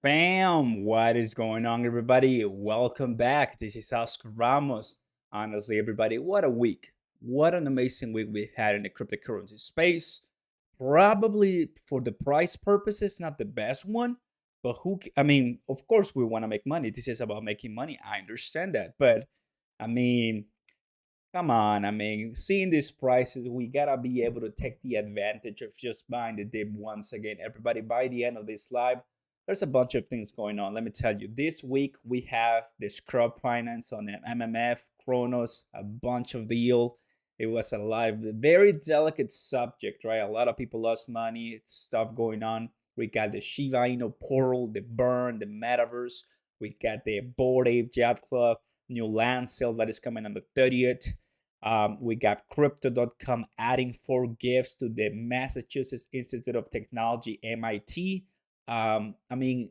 Bam! What is going on, everybody? Welcome back. This is Oscar Ramos. Honestly, everybody, what a week. What an amazing week we've had in the cryptocurrency space. Probably for the price purposes, not the best one, but I mean, of course, we want to make money. This is about making money. I understand that. But I mean, come on. I mean, seeing these prices, we gotta be able to take the advantage of just buying the dip once again. Everybody, by the end of this live, there's a bunch of things going on. Let me tell you, this week we have the scrub finance on the MMF, CRONOS, a bunch of deal. It was a live, very delicate subject, right? A lot of people lost money, stuff going on. We got the Shiba Inu portal, the burn, the metaverse. We got the Bored Ape Yacht Club new land sale that is coming on the 30th. We got crypto.com adding 4 gifts to the Massachusetts Institute of Technology, MIT. I mean,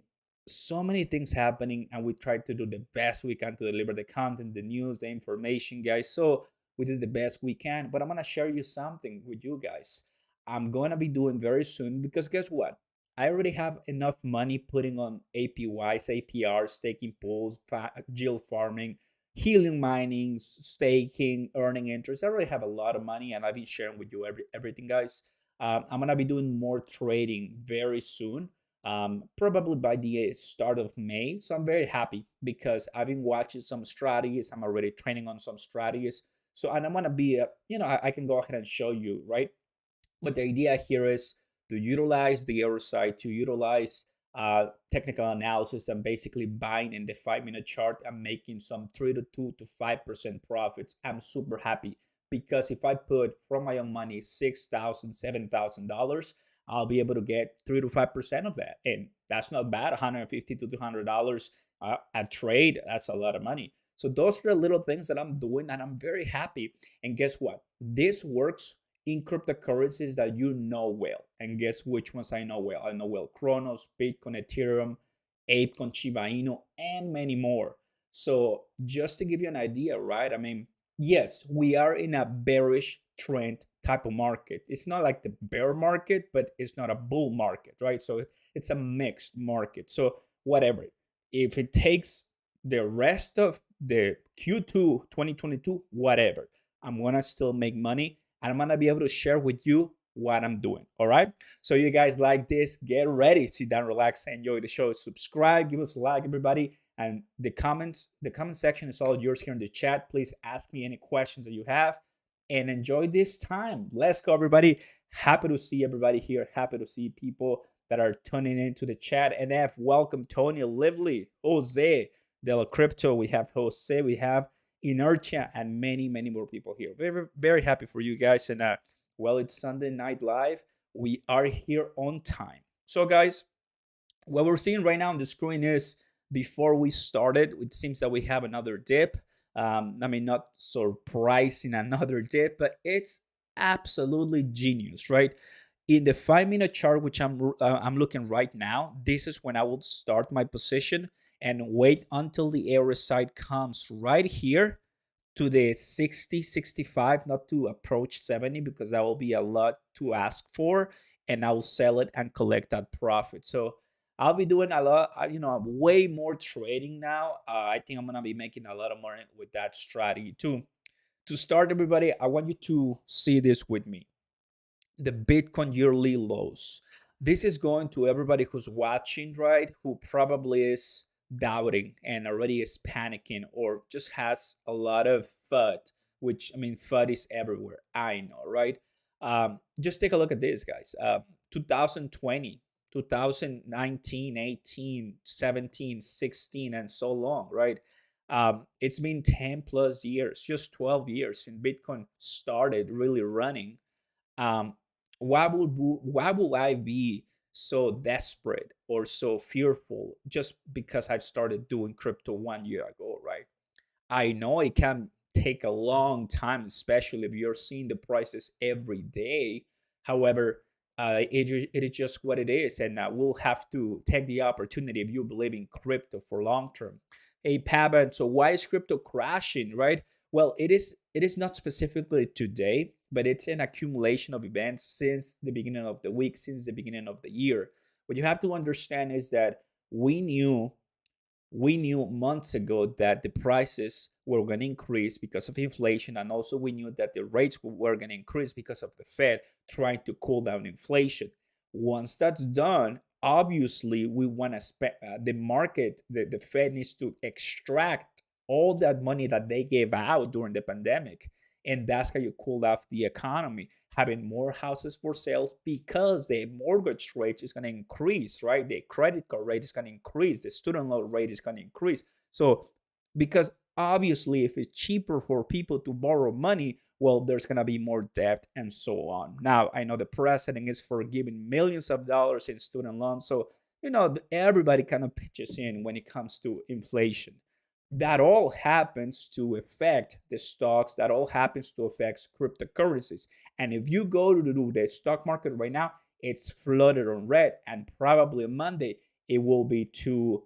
so many things happening, and we try to do the best we can to deliver the content, the news, the information, guys. So we did the best we can. But I'm gonna share you something with you guys. I'm gonna be doing very soon because guess what? I already have enough money putting on APYs, APRs, staking pools, yield farming, helium mining, staking, earning interest. I already have a lot of money, and I've been sharing with you everything, guys. I'm gonna be doing more trading very soon, probably by the start of May. So I'm very happy because I've been watching some strategies. I'm already training on some strategies. So and I'm gonna be, I can go ahead and show you, right? But the idea here is to utilize the other side, to utilize technical analysis and basically buying in the 5 minute chart and making some 3 to 5% profits. I'm super happy because if I put from my own money $6,000, $7,000, I'll be able to get 3 to 5% of that, and that's not bad. $150 to $200 a trade. That's a lot of money. So those are the little things that I'm doing, and I'm very happy. And guess what? This works in cryptocurrencies that you know well. And guess which ones I know well? I know well CRONOS, Bitcoin, Ethereum, ApeCoin, Shiba Inu, and many more. So just to give you an idea, right? I mean, yes, we are in a bearish trend type of market. It's not like the bear market, but it's not a bull market, right? So it's a mixed market. So whatever. If it takes the rest of the Q2 2022, whatever, I'm gonna still make money, and I'm gonna be able to share with you what I'm doing. All right. So you guys like this, get ready, sit down, relax, enjoy the show. Subscribe, give us a like, everybody. And the comment section is all yours here in the chat. Please ask me any questions that you have and enjoy this time. Let's go, everybody. Happy to see everybody here. Happy to see people that are tuning into the chat. NF, welcome, Tony, Lively, Jose, Della Crypto. We have Jose, we have Inertia, and many, many more people here. Very, very happy for you guys. And well, it's Sunday Night Live. We are here on time. So, guys, what we're seeing right now on the screen is before we started, it seems that we have another dip. I mean, not surprising another dip, but it's absolutely genius, right? In the 5 minute chart, which I'm looking right now, this is when I will start my position and wait until the area side comes right here to the 60, 65, not to approach 70 because that will be a lot to ask for, and I will sell it and collect that profit. So I'll be doing a lot, way more trading now. I think I'm gonna be making a lot of money with that strategy too. To start, everybody, I want you to see this with me. The Bitcoin yearly lows. This is going to everybody who's watching, right? Who probably is doubting and already is panicking or just has a lot of FUD, which I mean, FUD is everywhere. I know, right? Just take a look at this, guys. 2020, 2019, 18, 17, 16, and so long, right? It's been 10 plus years, just 12 years since Bitcoin started really running. Um, why will I be so desperate or so fearful just because I've started doing crypto 1 year ago, right? I know it can take a long time, especially if you're seeing the prices every day. However, it is just what it is, and we'll have to take the opportunity if you believe in crypto for long term. Hey, Pavan, so why is crypto crashing, right? Well, it is not specifically today, but it's an accumulation of events since the beginning of the week, since the beginning of the year. What you have to understand is that we knew months ago that the prices were going to increase because of inflation, and also we knew that the rates were going to increase because of the Fed trying to cool down inflation. Once that's done, obviously we want to spend the market, the Fed needs to extract all that money that they gave out during the pandemic, and that's how you cool off the economy, having more houses for sale because the mortgage rate is going to increase, right? The credit card rate is going to increase, the student loan rate is going to increase. So because obviously if it's cheaper for people to borrow money, well, there's going to be more debt and so on. Now, I know the president is for giving millions of dollars in student loans, so everybody kind of pitches in when it comes to inflation. That all happens to affect the stocks, that all happens to affect cryptocurrencies. And if you go to the stock market right now, it's flooded on red, and probably on Monday it will be too,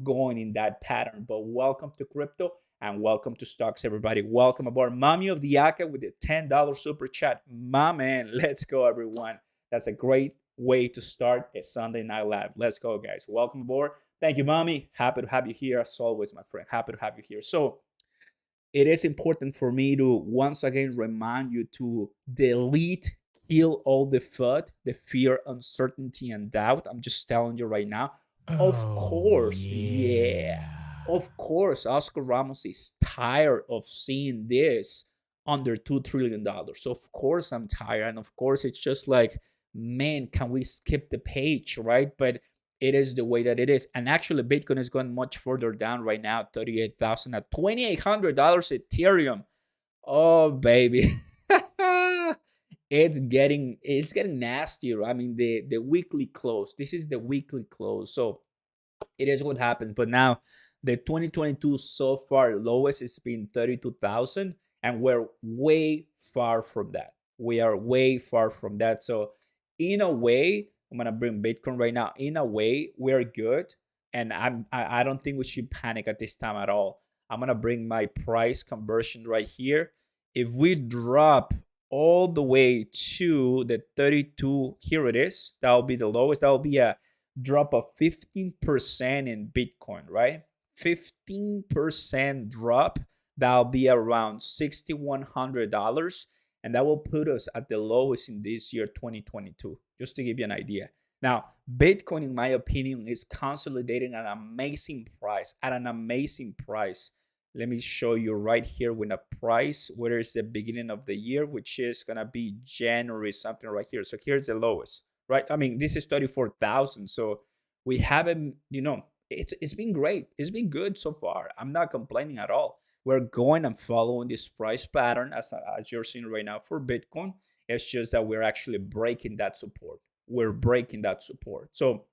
going in that pattern. But welcome to crypto and welcome to stocks, everybody. Welcome aboard. Mommy of the Aka with the $10 super chat. My man, let's go, everyone. That's a great way to start a Sunday Night Live. Let's go, guys. Welcome aboard. Thank you, Mommy. Happy to have you here as always, my friend. Happy to have you here. So it is important for me to once again remind you to delete, kill all the FUD, the fear, uncertainty, and doubt. I'm just telling you right now. Of course, yeah. Of course, Oscar Ramos is tired of seeing this under $2 trillion. So of course I'm tired. And of course it's just like, man, can we skip the page, right? But it is the way that it is. And actually, Bitcoin is going much further down right now, 38,000 at $2,800 Ethereum. Oh, baby. It's getting nastier. I mean, the weekly close. This is the weekly close. So it is what happens. But now the 2022 so far lowest has been 32,000, and we're way far from that. We are way far from that. So in a way, I'm gonna bring Bitcoin right now. In a way, we're good, and I don't think we should panic at this time at all. I'm gonna bring my price conversion right here. If we drop all the way to the 32, here it is. That'll be the lowest. That'll be a drop of 15% in Bitcoin, right? 15% drop. That'll be around $6,100. And that will put us at the lowest in this year, 2022, just to give you an idea. Now, Bitcoin, in my opinion, is consolidating at an amazing price, Let me show you right here with a price, where is the beginning of the year, which is going to be January, something right here. So here's the lowest, right? I mean, this is 34,000. So we haven't, it's been great. It's been good so far. I'm not complaining at all. We're going and following this price pattern as you're seeing right now for Bitcoin. It's just that we're actually breaking that support. So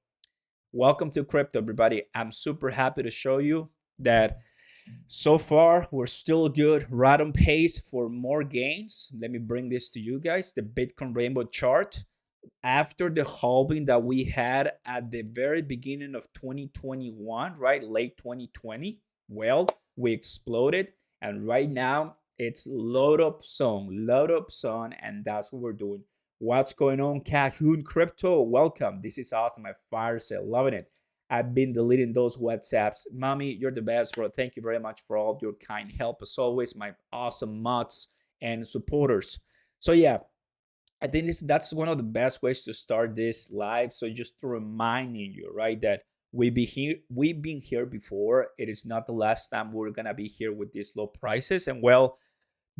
welcome to crypto, everybody. I'm super happy to show you that so far we're still good, right on pace for more gains. Let me bring this to you guys, the Bitcoin rainbow chart. After the halving that we had at the very beginning of 2021, right? Late 2020, well, we exploded, and right now it's load up zone, and that's what we're doing. What's going on, Cahoon Crypto? Welcome. This is awesome. My fire sale, loving it. I've been deleting those WhatsApps. Mommy, you're the best, bro. Thank you very much for all of your kind help as always, my awesome mods and supporters. So yeah, I think that's one of the best ways to start this live. So just reminding you, right, that we've been here before. It is not the last time we're gonna be here with these low prices. And well,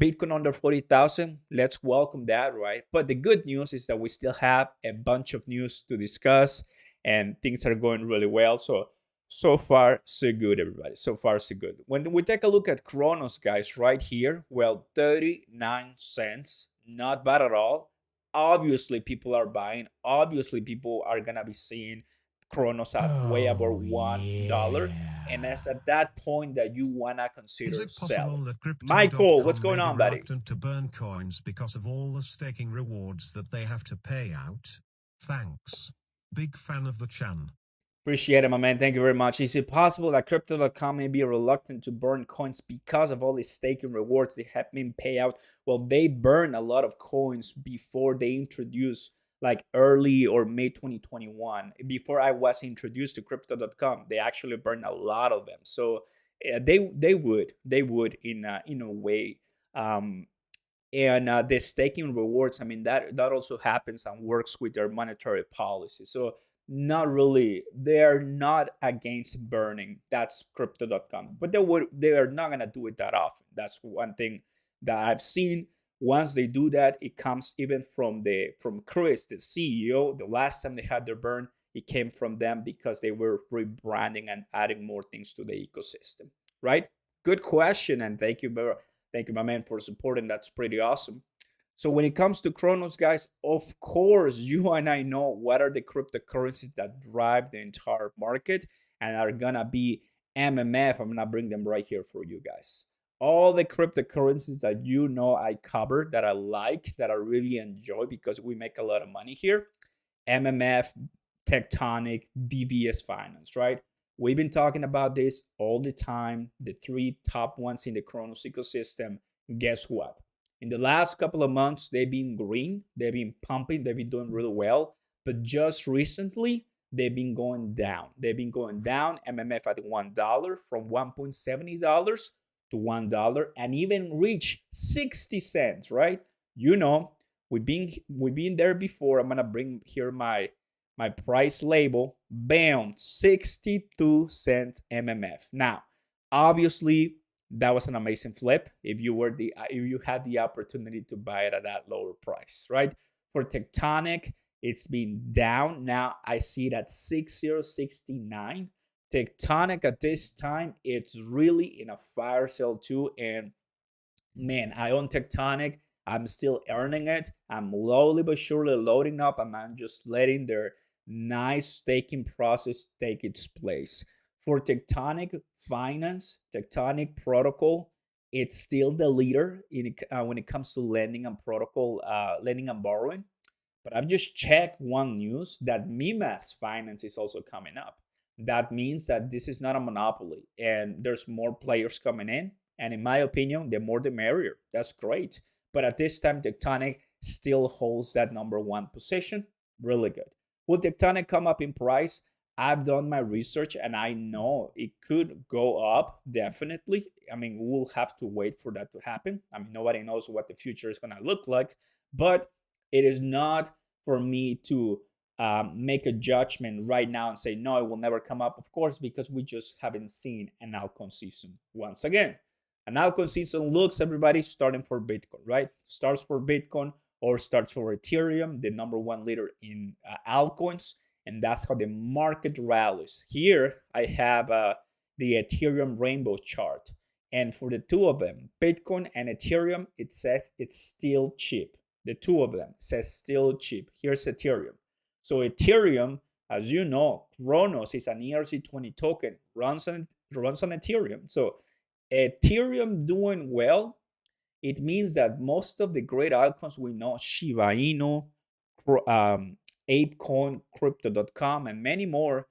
Bitcoin under 40,000, let's welcome that, right? But the good news is that we still have a bunch of news to discuss, and things are going really well. So far, so good, everybody. So far, so good. When we take a look at CRONOS, guys, right here, well, 39 cents, not bad at all. Obviously, people are buying. Obviously, people are gonna be seeing CRONOS at way above $1, and it's at that point that you wanna consider selling. Michael, what's going on, buddy? Reluctant to burn coins because of all the staking rewards that they have to pay out. Thanks. Big fan of the chan. Appreciate it, my man. Thank you very much. Is it possible that crypto.com may be reluctant to burn coins because of all the staking rewards they have been paid out? Well, they burn a lot of coins before they introduce like early or mid 2021, before I was introduced to crypto.com. They actually burned a lot of them. So they would in a way. Um, and the staking rewards, I mean, that also happens and works with their monetary policy. So not really, they are not against burning. That's crypto.com, but they are not going to do it that often. That's one thing that I've seen. Once they do that, it comes even from Chris, the CEO. The last time they had their burn, it came from them because they were rebranding and adding more things to the ecosystem, right? Good question, and thank you, my man, for supporting. That's pretty awesome. So when it comes to CRONOS, guys, of course, you and I know what are the cryptocurrencies that drive the entire market and are gonna be MMF. I'm gonna bring them right here for you guys. All the cryptocurrencies that you know I cover, that I like, that I really enjoy because we make a lot of money here. MMF, Tectonic, BVS Finance, right? We've been talking about this all the time. The three top ones in the CRONOS ecosystem. Guess what? In the last couple of months, they've been green. They've been pumping. They've been doing really well. But just recently, they've been going down. They've been going down. MMF at $1 from $1.70 to $1 and even reach 60 cents, right? You know, we've been there before. I'm gonna bring here my price label. Bam, 62 cents MMF. Now, obviously, that was an amazing flip if you had the opportunity to buy it at that lower price, right? For Tectonic, it's been down. Now I see it at 6069. Tectonic at this time, it's really in a fire sale too. And man, I own Tectonic. I'm still earning it. I'm slowly but surely loading up, and I'm just letting their nice staking process take its place. For Tectonic Finance, Tectonic Protocol, it's still the leader when it comes to lending and protocol, lending and borrowing. But I've just checked one news that Mimas Finance is also coming up. That means that this is not a monopoly and there's more players coming in. And in my opinion, the more the merrier. That's great. But at this time, Tectonic still holds that number one position. Really good. Will Tectonic come up in price? I've done my research and I know it could go up definitely. I mean, we'll have to wait for that to happen. I mean, nobody knows what the future is going to look like, but it is not for me to make a judgment right now and say, no, it will never come up, of course, because we just haven't seen an altcoin season once again. An altcoin season looks, everybody, starting for Bitcoin, right? Starts for Bitcoin or starts for Ethereum, the number one leader in altcoins. And that's how the market rallies. Here I have the Ethereum rainbow chart. And for the two of them, Bitcoin and Ethereum, it says it's still cheap. The two of them says still cheap. Here's Ethereum. So Ethereum, as you know, CRONOS is an ERC20 token, runs on Ethereum. So Ethereum doing well, it means that most of the great altcoins we know, Shiba Inu, ApeCoin, Crypto.com, and many more,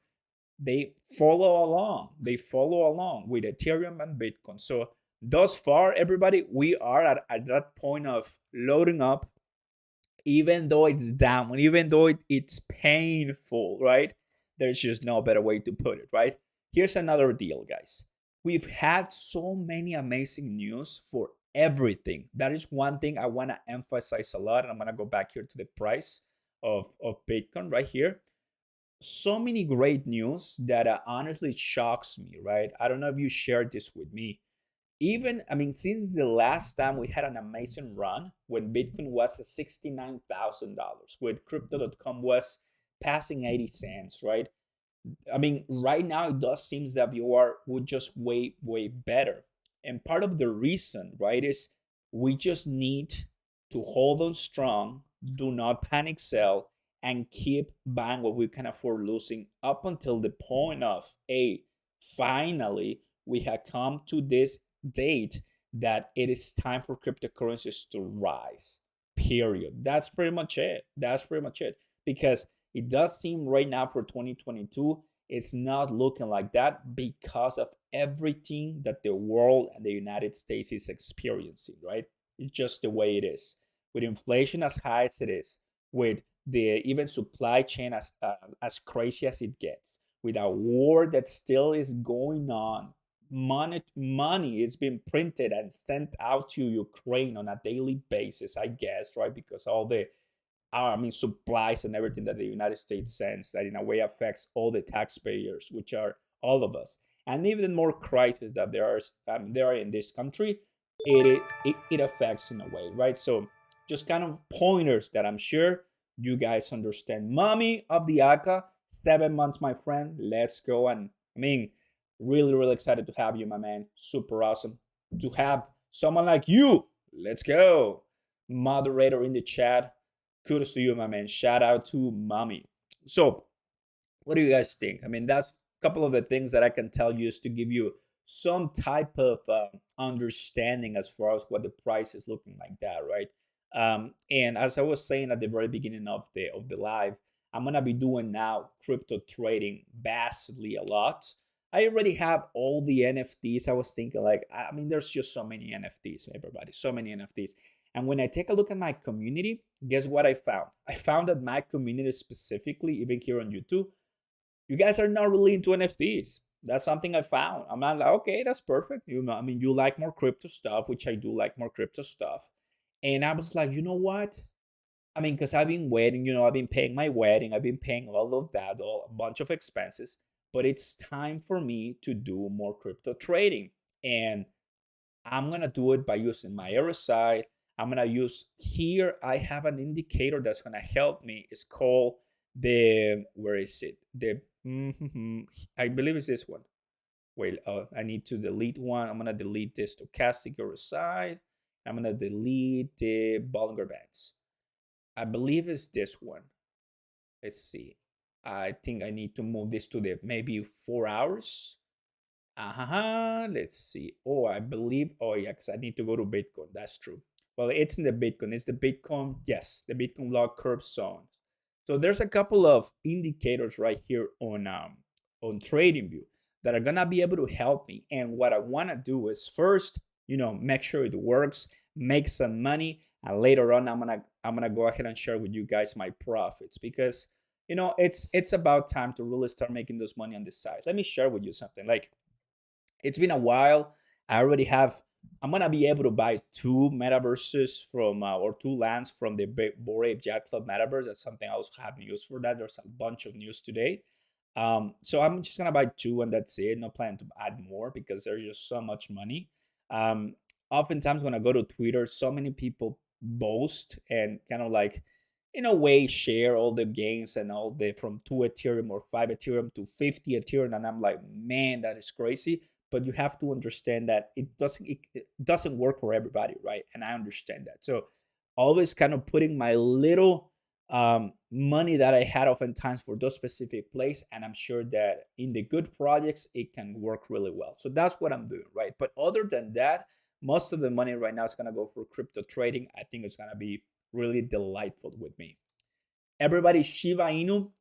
they follow along. They follow along with Ethereum and Bitcoin. So thus far, everybody, we are at that point of loading up, even though it's down, even though it's painful, right? There's just no better way to put it, right? Here's another deal, guys. We've had so many amazing news for everything. That is one thing I want to emphasize a lot. And I'm going to go back here to the price of Bitcoin right here. So many great news that honestly shocks me, right? I don't know if you shared this with me. Even, I mean, since the last time we had an amazing run when Bitcoin was at $69,000, when crypto.com was passing 80 cents, right? I mean, right now it does seem that would just way better. And part of the reason, right, is we just need to hold on strong, do not panic sell, and keep buying what we can afford losing up until the point of, hey, finally, we have come to this date that it is time for cryptocurrencies to rise. Period. That's pretty much it. That's pretty much it. Because it does seem right now for 2022, it's not looking like that because of everything that the world and the United States is experiencing, right? It's just the way it is. With inflation as high as it is, with the even supply chain as crazy as it gets, with a war that still is going on. Money is being printed and sent out to Ukraine on a daily basis, I guess, right? Because all the supplies and everything that the United States sends, that in a way affects all the taxpayers, which are all of us. And even more crisis that there are in this country, it affects in a way, right? So just kind of pointers that I'm sure you guys understand. Mommy of the ACA, 7 months, my friend. Let's go. And really, really excited to have you, my man. Super awesome to have someone like you. Let's go. Moderator in the chat. Kudos to you, my man. Shout out to mommy. So, what do you guys think? That's a couple of the things that I can tell you is to give you some type of understanding as far as what the price is looking like that, right? And as I was saying at the very beginning of the live, I'm gonna be doing now crypto trading vastly a lot. I already have all the NFTs. I was thinking like, there's just so many NFTs, everybody, so many NFTs. And when I take a look at my community, guess what I found? I found that my community specifically, even here on YouTube, you guys are not really into NFTs. That's something I found. I'm not like, okay, that's perfect. You like more crypto stuff, which I do like more crypto stuff. And I was like, you know what? Because I've been waiting, I've been paying my wedding, I've been paying all of that, a bunch of expenses, but it's time for me to do more crypto trading. And I'm going to do it by using my RSI. I'm going to use here. I have an indicator that's going to help me. It's called where is it? I believe it's this one. Wait, I need to delete one. I'm going to delete this stochastic RSI. I'm going to delete the Bollinger Bands. I believe it's this one. Let's see. I think I need to move this to the maybe 4 hours. Let's see. Oh, I believe. Oh, yeah, because I need to go to Bitcoin. That's true. Well, it's in the Bitcoin. It's the Bitcoin. Yes, the Bitcoin log curve zone. So there's a couple of indicators right here on TradingView that are gonna be able to help me. And what I want to do is first, make sure it works, make some money, and later on, I'm gonna go ahead and share with you guys my profits, because it's about time to really start making those money on this side. Let me share with you something. Like, it's been a while. I'm gonna be able to buy 2 metaverses from or 2 lands from the Bored Ape Yacht Club metaverse. That's something I also have news for that. There's a bunch of news today. So I'm just gonna buy 2 and that's it. No plan to add more because there's just so much money. Oftentimes when I go to Twitter, so many people boast and kind of like, in a way, share all the gains and all the from 2 Ethereum or 5 Ethereum to 50 Ethereum, and I'm like, man, that is crazy. But you have to understand that it doesn't work for everybody, right? And I understand that. So always kind of putting my little money that I had oftentimes for those specific plays, and I'm sure that in the good projects it can work really well. So that's what I'm doing, right? But other than that, most of the money right now is gonna go for crypto trading. I think it's gonna be really delightful with me. Everybody, Shiba Inu.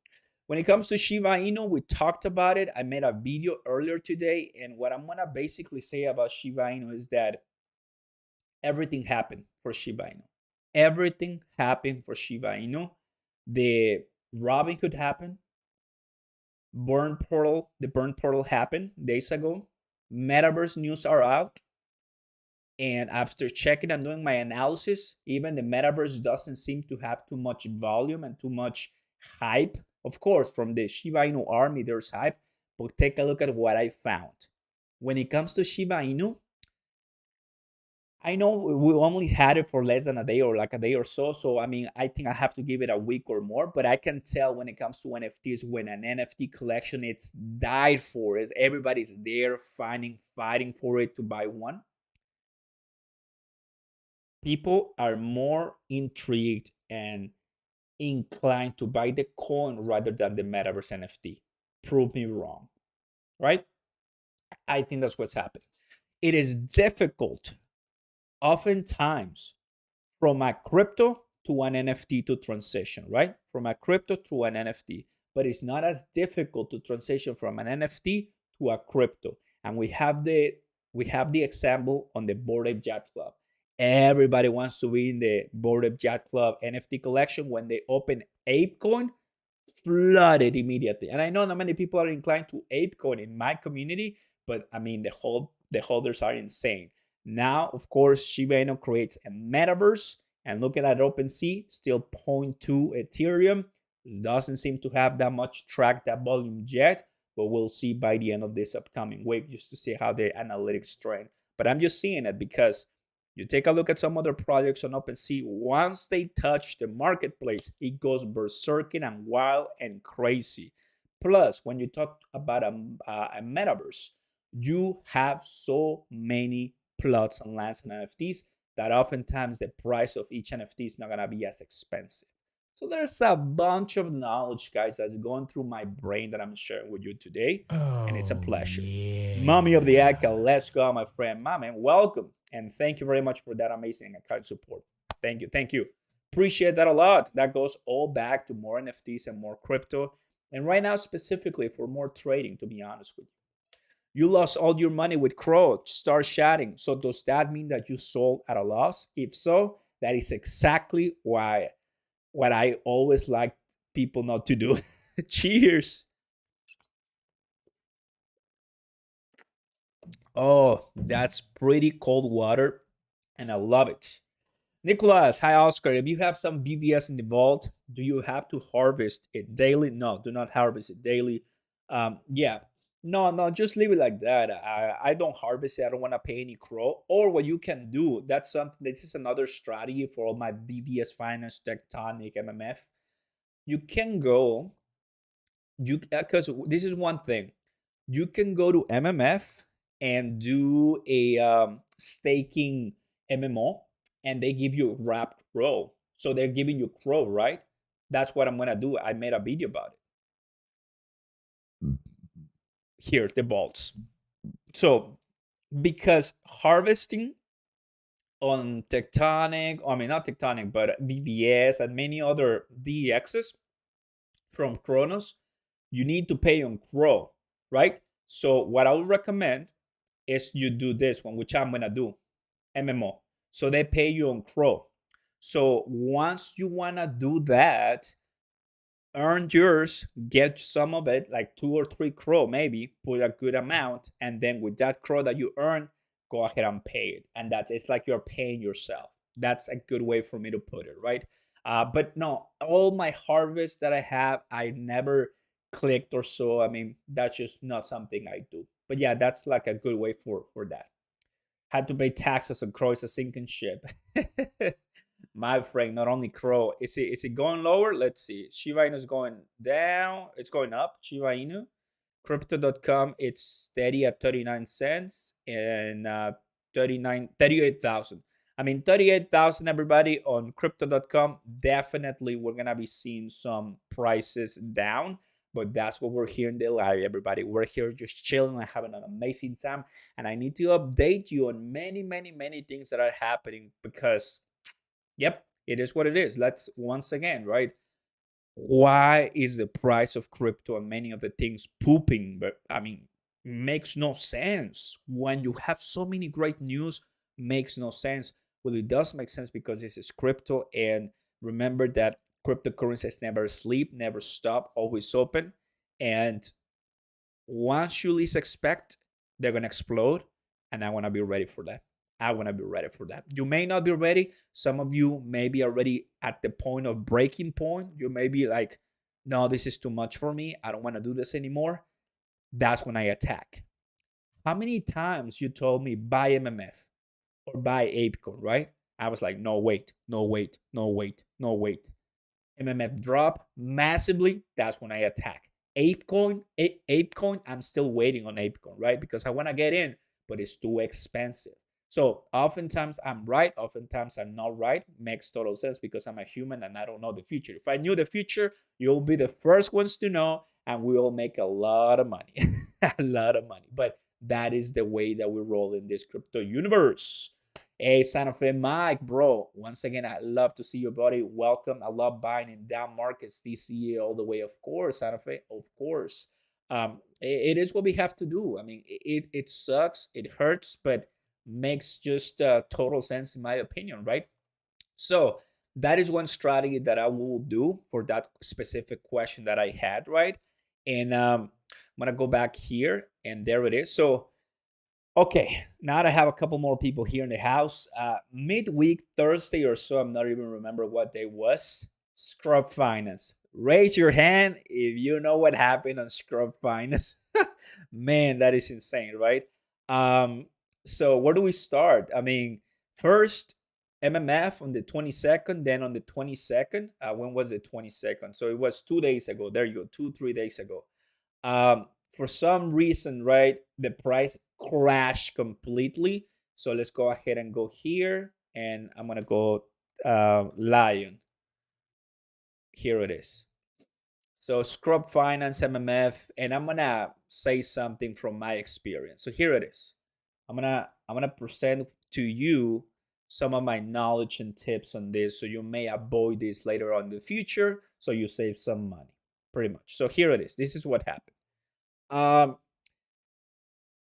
When it comes to Shiba Inu, we talked about it. I made a video earlier today, and what I'm gonna basically say about Shiba Inu is that everything happened for Shiba Inu. Everything happened for Shiba Inu. The Robinhood happened. The burn portal happened days ago. Metaverse news are out. And after checking and doing my analysis, even the metaverse doesn't seem to have too much volume and too much hype. Of course, from the Shiba Inu army, there's hype, but take a look at what I found. When it comes to Shiba Inu, I know we only had it for less than a day or like a day or so. So, I think I have to give it a week or more, but I can tell when it comes to NFTs, when an NFT collection, it's died for, is everybody's there fighting for it to buy one. People are more intrigued and inclined to buy the coin rather than the metaverse NFT. Prove me wrong, right? I think that's what's happening. It is difficult, oftentimes, from a crypto to an NFT to transition, right? From a crypto to an NFT. But it's not as difficult to transition from an NFT to a crypto. And we have the example on the Bored Ape Yacht Club. Everybody wants to be in the Bored Ape Yacht Club NFT collection when they open ApeCoin flooded immediately. And I know not many people are inclined to ApeCoin in my community, but I mean the holders are insane. Now, of course, Shiba Inu creates a metaverse, and looking at OpenSea, still 0.2 Ethereum. Doesn't seem to have that much track, that volume yet, but we'll see by the end of this upcoming week just to see how the analytics trend. But I'm just seeing it because you take a look at some other projects on OpenSea. Once they touch the marketplace, it goes berserking and wild and crazy. Plus, when you talk about a metaverse, you have so many plots and lands and NFTs that oftentimes the price of each NFT is not going to be as expensive. So there's a bunch of knowledge, guys, that's going through my brain that I'm sharing with you today. And it's a pleasure. Yeah. Mommy of the Aka, let's go, my friend. Mommy, welcome. And thank you very much for that amazing account support. Thank you. Thank you. Appreciate that a lot. That goes all back to more NFTs and more crypto. And right now, specifically for more trading, to be honest with you. You lost all your money with Crow. Start chatting. So does that mean that you sold at a loss? If so, that is exactly why what I always like people not to do. Cheers. Oh, that's pretty cold water, and I love it. Nicholas, hi Oscar. If you have some BVS in the vault, do you have to harvest it daily? No, do not harvest it daily. Yeah, no, just leave it like that. I don't harvest it. I don't want to pay any crow. Or what you can do, that's something. This is another strategy for all my BVS finance, tectonic, MMF. You can go. Because this is one thing. You can go to MMF and do a staking MMO, and they give you wrapped crow. So they're giving you crow, right? That's what I'm gonna do. I made a video about it. Here, the vaults. So because harvesting on tectonic, I mean not tectonic, but VVS and many other DEXs from CRONOS, you need to pay on crow, right? So what I would recommend is you do this one, which I'm gonna do, MMO. So they pay you on crow. So once you wanna do that, earn yours, get some of it, like 2 or 3 crow maybe, put a good amount, and then with that crow that you earn, go ahead and pay it. And that's it's like you're paying yourself. That's a good way for me to put it, right? But no, all my harvest that I have, I never clicked or so. I mean, that's just not something I do. But yeah, that's like a good way for that. Had to pay taxes on Crow. It's a sinking ship. My friend, not only Crow. Is it going lower? Let's see. Shiba Inu is going down. It's going up. Shiba Inu. Crypto.com, it's steady at 39 cents and 38,000. I mean, 38,000, everybody, on crypto.com. Definitely, we're going to be seeing some prices down. But that's what we're here in the live, everybody. We're here just chilling and having an amazing time. And I need to update you on many, many, many things that are happening because, yep, it is what it is. Let's once again, right? Why is the price of crypto and many of the things pooping? But I mean, makes no sense when you have so many great news. Makes no sense. Well, it does make sense because this is crypto, and remember that cryptocurrencies never sleep, never stop, always open. And once you least expect, they're gonna explode, and I want to be ready for that. I want to be ready for that. You may not be ready. Some of you may be already at the point of breaking point. You may be like, no, this is too much for me. I don't want to do this anymore. That's when I attack. How many times you told me buy MMF or buy ApeCoin, right? I was like, no, wait, no, wait, no, wait, no, wait. MMF drop massively. That's when I attack. ApeCoin, I'm still waiting on ApeCoin, right? Because I want to get in, but it's too expensive. So oftentimes I'm right, oftentimes I'm not right. Makes total sense because I'm a human and I don't know the future. If I knew the future, you'll be the first ones to know, and we will make a lot of money. A lot of money. But that is the way that we roll in this crypto universe. Hey, Santa Fe Mike, bro. Once again, I love to see your buddy. Welcome. I love buying in down markets, DCA all the way, of course, Santa Fe, of course. It is what we have to do. I mean, it sucks, it hurts, but makes just total sense in my opinion, right? So that is one strategy that I will do for that specific question that I had, right? And I'm gonna go back here, and there it is. So okay, now that I have a couple more people here in the house, midweek Thursday or so, I'm not even remember what day was. Scrub Finance. Raise your hand if you know what happened on Scrub Finance. Man, that is insane, right? Um, so where do we start? I mean, first MMF on the 22nd, then on the 22nd. When was the 22nd? So it was 2 days ago. There you go, 3 days ago. For some reason, right, the price crashed completely. So let's go ahead and go here, and I'm gonna go Lion. Here it is. So Scrub Finance MMF, and I'm gonna say something from my experience. So here it is. I'm gonna present to you some of my knowledge and tips on this, so you may avoid this later on in the future, so you save some money, pretty much. So here it is. This is what happened. Um,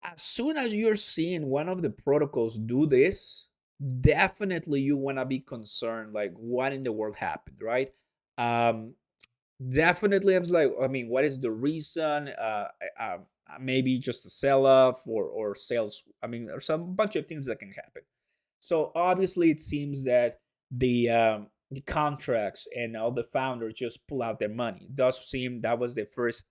as soon as you're seeing one of the protocols do this, definitely you want to be concerned, like what in the world happened, right? Um, definitely, I was like, I mean, what is the reason? Maybe just a sell off or sales. I mean, there's some bunch of things that can happen. So obviously, it seems that the contracts and all the founders just pull out their money. It does seem that was the first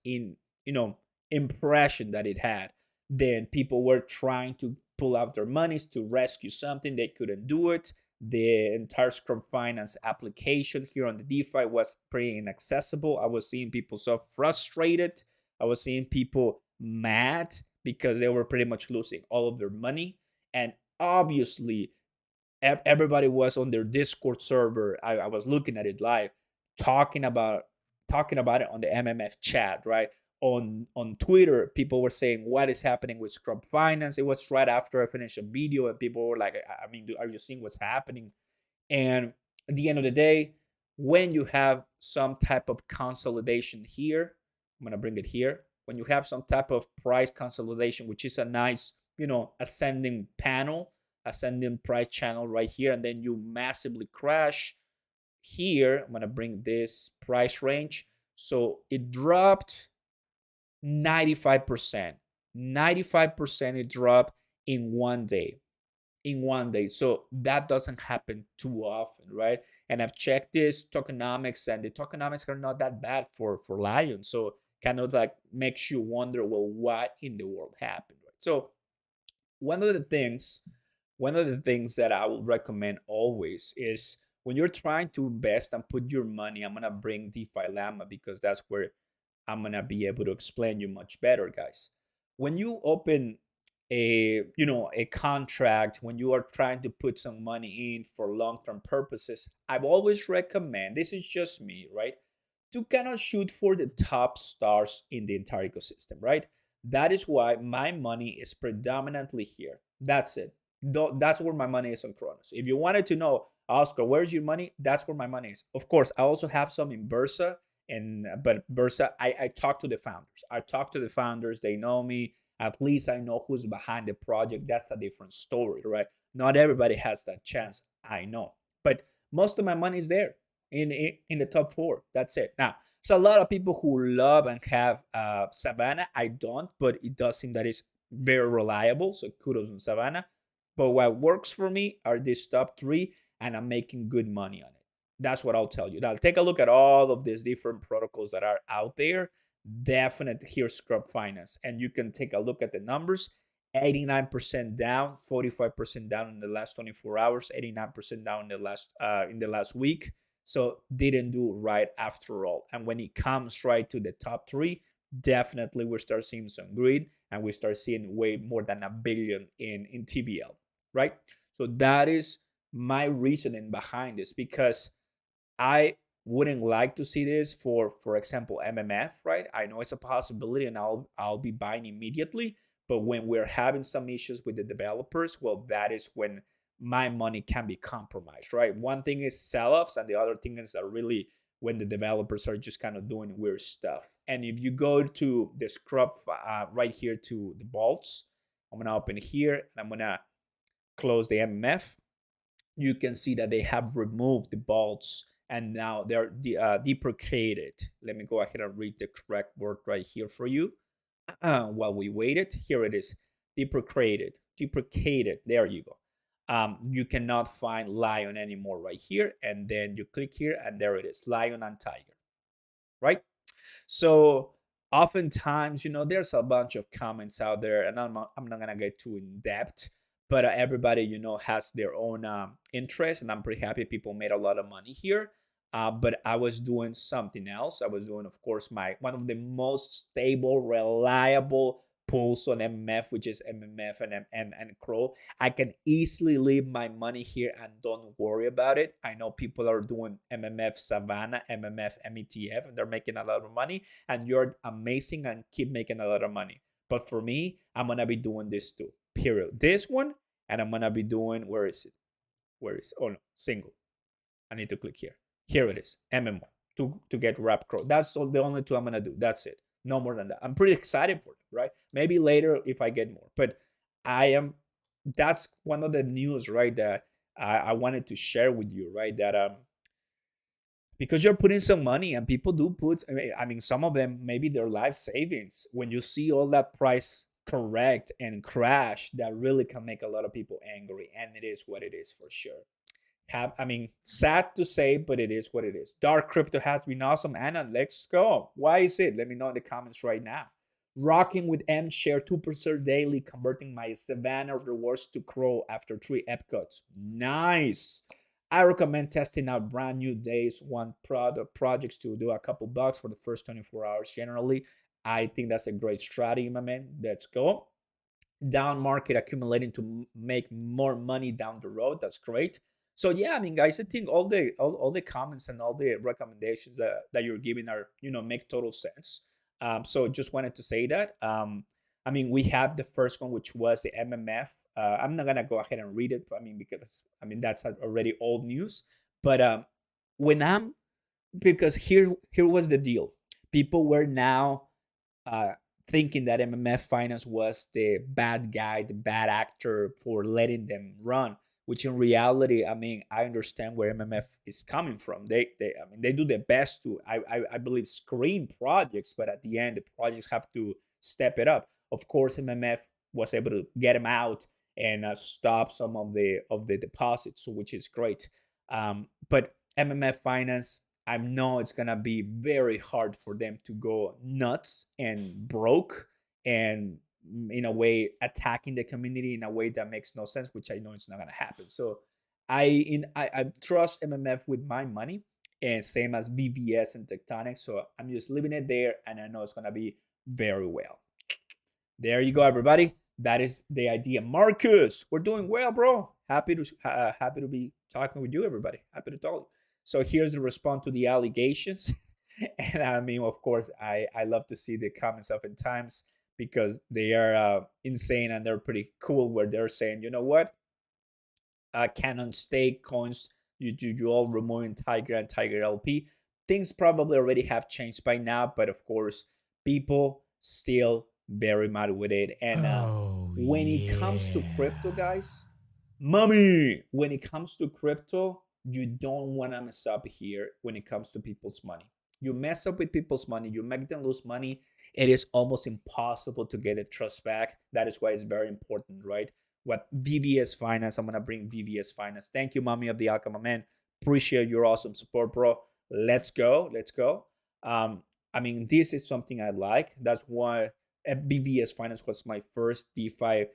impression that it had. Then people were trying to pull out their monies to rescue something. They couldn't do it. The entire Scrum Finance application here on the DeFi was pretty inaccessible. I was seeing people so frustrated. I was seeing people mad because they were pretty much losing all of their money. And obviously, everybody was on their Discord server. I was looking at it live, talking about it on the MMF chat, right? On Twitter, people were saying, "What is happening with Scrub Finance?" It was right after I finished a video, and people were like, "I mean, are you seeing what's happening?" And at the end of the day, when you have some type of consolidation here, I'm gonna bring it here. When you have some type of price consolidation, which is a nice, ascending panel, ascending price channel right here, and then you massively crash here. I'm gonna bring this price range. So it dropped 95%. 95% it dropped in 1 day. In 1 day. So that doesn't happen too often, right? And I've checked this tokenomics, and the tokenomics are not that bad for Lion. So kind of like makes you wonder, well, what in the world happened, right? So one of the things that I would recommend always is when you're trying to invest and put your money. I'm gonna bring DeFi Llama because that's where I'm gonna be able to explain you much better, guys. When you open a contract, when you are trying to put some money in for long-term purposes, I've always recommend, this is just me, right, to kind of shoot for the top stars in the entire ecosystem, right? That is why my money is predominantly here. That's it. That's where my money is on Cronos. If you wanted to know, Oscar, where's your money? That's where my money is. Of course, I also have some in Bursa, but Bursa, I talk to the founders. I talk to the founders. They know me. At least I know who's behind the project. That's a different story, right? Not everybody has that chance. I know, but most of my money is there in the top four. That's it. Now, so a lot of people who love and have Savannah. I don't, but it does seem that it's very reliable. So kudos on Savannah. But what works for me are these top three, and I'm making good money on it. That's what I'll tell you. Now, take a look at all of these different protocols that are out there. Definitely here's Scrub Finance, and you can take a look at the numbers. 89% down, 45% down in the last 24 hours, 89% down in the last week. So didn't do right after all. And when it comes right to the top three, definitely we start seeing some greed, and we start seeing way more than a billion in TVL, right? So that is my reasoning behind this, because I wouldn't like to see this for example, MMF, right? I know it's a possibility, and I'll be buying immediately. But when we're having some issues with the developers, well, that is when my money can be compromised, right? One thing is sell-offs, and the other thing is that really when the developers are just kind of doing weird stuff. And if you go to the scrub right here to the vaults, I'm gonna open here, and I'm gonna close the MMF. you can see that they have removed the bolts and now they're deprecated. Let me go ahead and read the correct word right here for you. While we waited, here it is, deprecated. There you go. You cannot find lion anymore right here, and then you click here, and there it is, lion and tiger, right? So oftentimes, there's a bunch of comments out there, and I'm not gonna get too in depth, but everybody, has their own interest, and I'm pretty happy people made a lot of money here. But I was doing something else. I was doing, of course, my one of the most stable, reliable pools on MMF, which is MMF and Crow. I can easily leave my money here and don't worry about it. I know people are doing MMF Savannah, MMF METF, and they're making a lot of money, and you're amazing and keep making a lot of money. But for me, I'm gonna be doing this too. Period. This one, and I'm gonna be doing, where is it? Oh no, single. I need to click here. Here it is, MMO to get Rap Crow. That's the only two I'm gonna do. That's it. No more than that. I'm pretty excited for it, right? Maybe later if I get more, but I am. That's one of the news, right? That I wanted to share with you, right? That because you're putting some money and people do put. I mean, some of them maybe their life savings. When you see all that price correct and crash, that really can make a lot of people angry, and it is what it is for sure. Sad to say, but it is what it is. Dark crypto has been awesome. Anna, let's go. Why is it? Let me know in the comments right now. Rocking with M share 2% daily, converting my Savannah rewards to Crow after 3 epcots. Nice. I recommend testing out brand new days one projects to do a couple bucks for the first 24 hours. Generally, I think that's a great strategy, my man. Let's go. Down market accumulating to make more money down the road. That's great. So yeah, guys, I think all the comments and all the recommendations that you're giving are make total sense. So just wanted to say that. We have the first one, which was the MMF. I'm not gonna go ahead and read it. Because that's already old news. But when I'm because here was the deal. People were now thinking that MMF Finance was the bad guy, the bad actor for letting them run. Which in reality, I understand where MMF is coming from. They do their best to, I believe, screen projects, but at the end, the projects have to step it up. Of course, MMF was able to get them out and stop some of the deposits, which is great. But MMF Finance, I know it's gonna be very hard for them to go nuts and broke and in a way attacking the community in a way that makes no sense, which I know it's not gonna happen. So I trust MMF with my money, and same as VVS and Tectonic. So I'm just leaving it there, and I know it's gonna be very well. There you go, everybody. That is the idea. Marcus, we're doing well, bro. Happy to be talking with you, everybody. Happy to talk. So here's the response to the allegations. And of course, I love to see the comments oftentimes because they are insane and they're pretty cool. Where they're saying, you know what, Canon stake coins, you all removing Tiger and Tiger LP. Things probably already have changed by now, but of course, people still very mad with it. And when it comes to crypto, guys, mommy, when it comes to crypto, you don't want to mess up here when it comes to people's money. You mess up with people's money, you make them lose money. It is almost impossible to get a trust back. That is why it's very important, right? What VVS Finance, I'm gonna bring VVS Finance. Thank you, mommy of the Alchemy man. Appreciate your awesome support, bro. Let's go. This is something I like. That's why VVS Finance was my first DeFi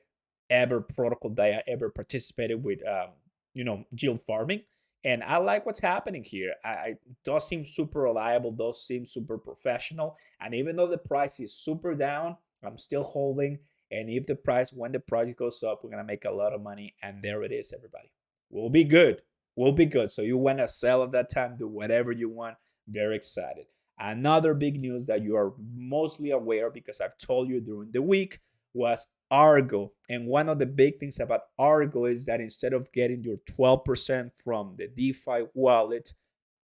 ever protocol that I ever participated with. Yield farming, and I like what's happening here. Does seem super reliable, does seem super professional, and even though the price is super down, I'm still holding. And when the price goes up, we're gonna make a lot of money. And there it is, everybody. We'll be good. So you want to sell at that time, do whatever you want. Very excited. Another big news that you are mostly aware because I've told you during the week was Argo. And one of the big things about Argo is that instead of getting your 12% from the DeFi wallet,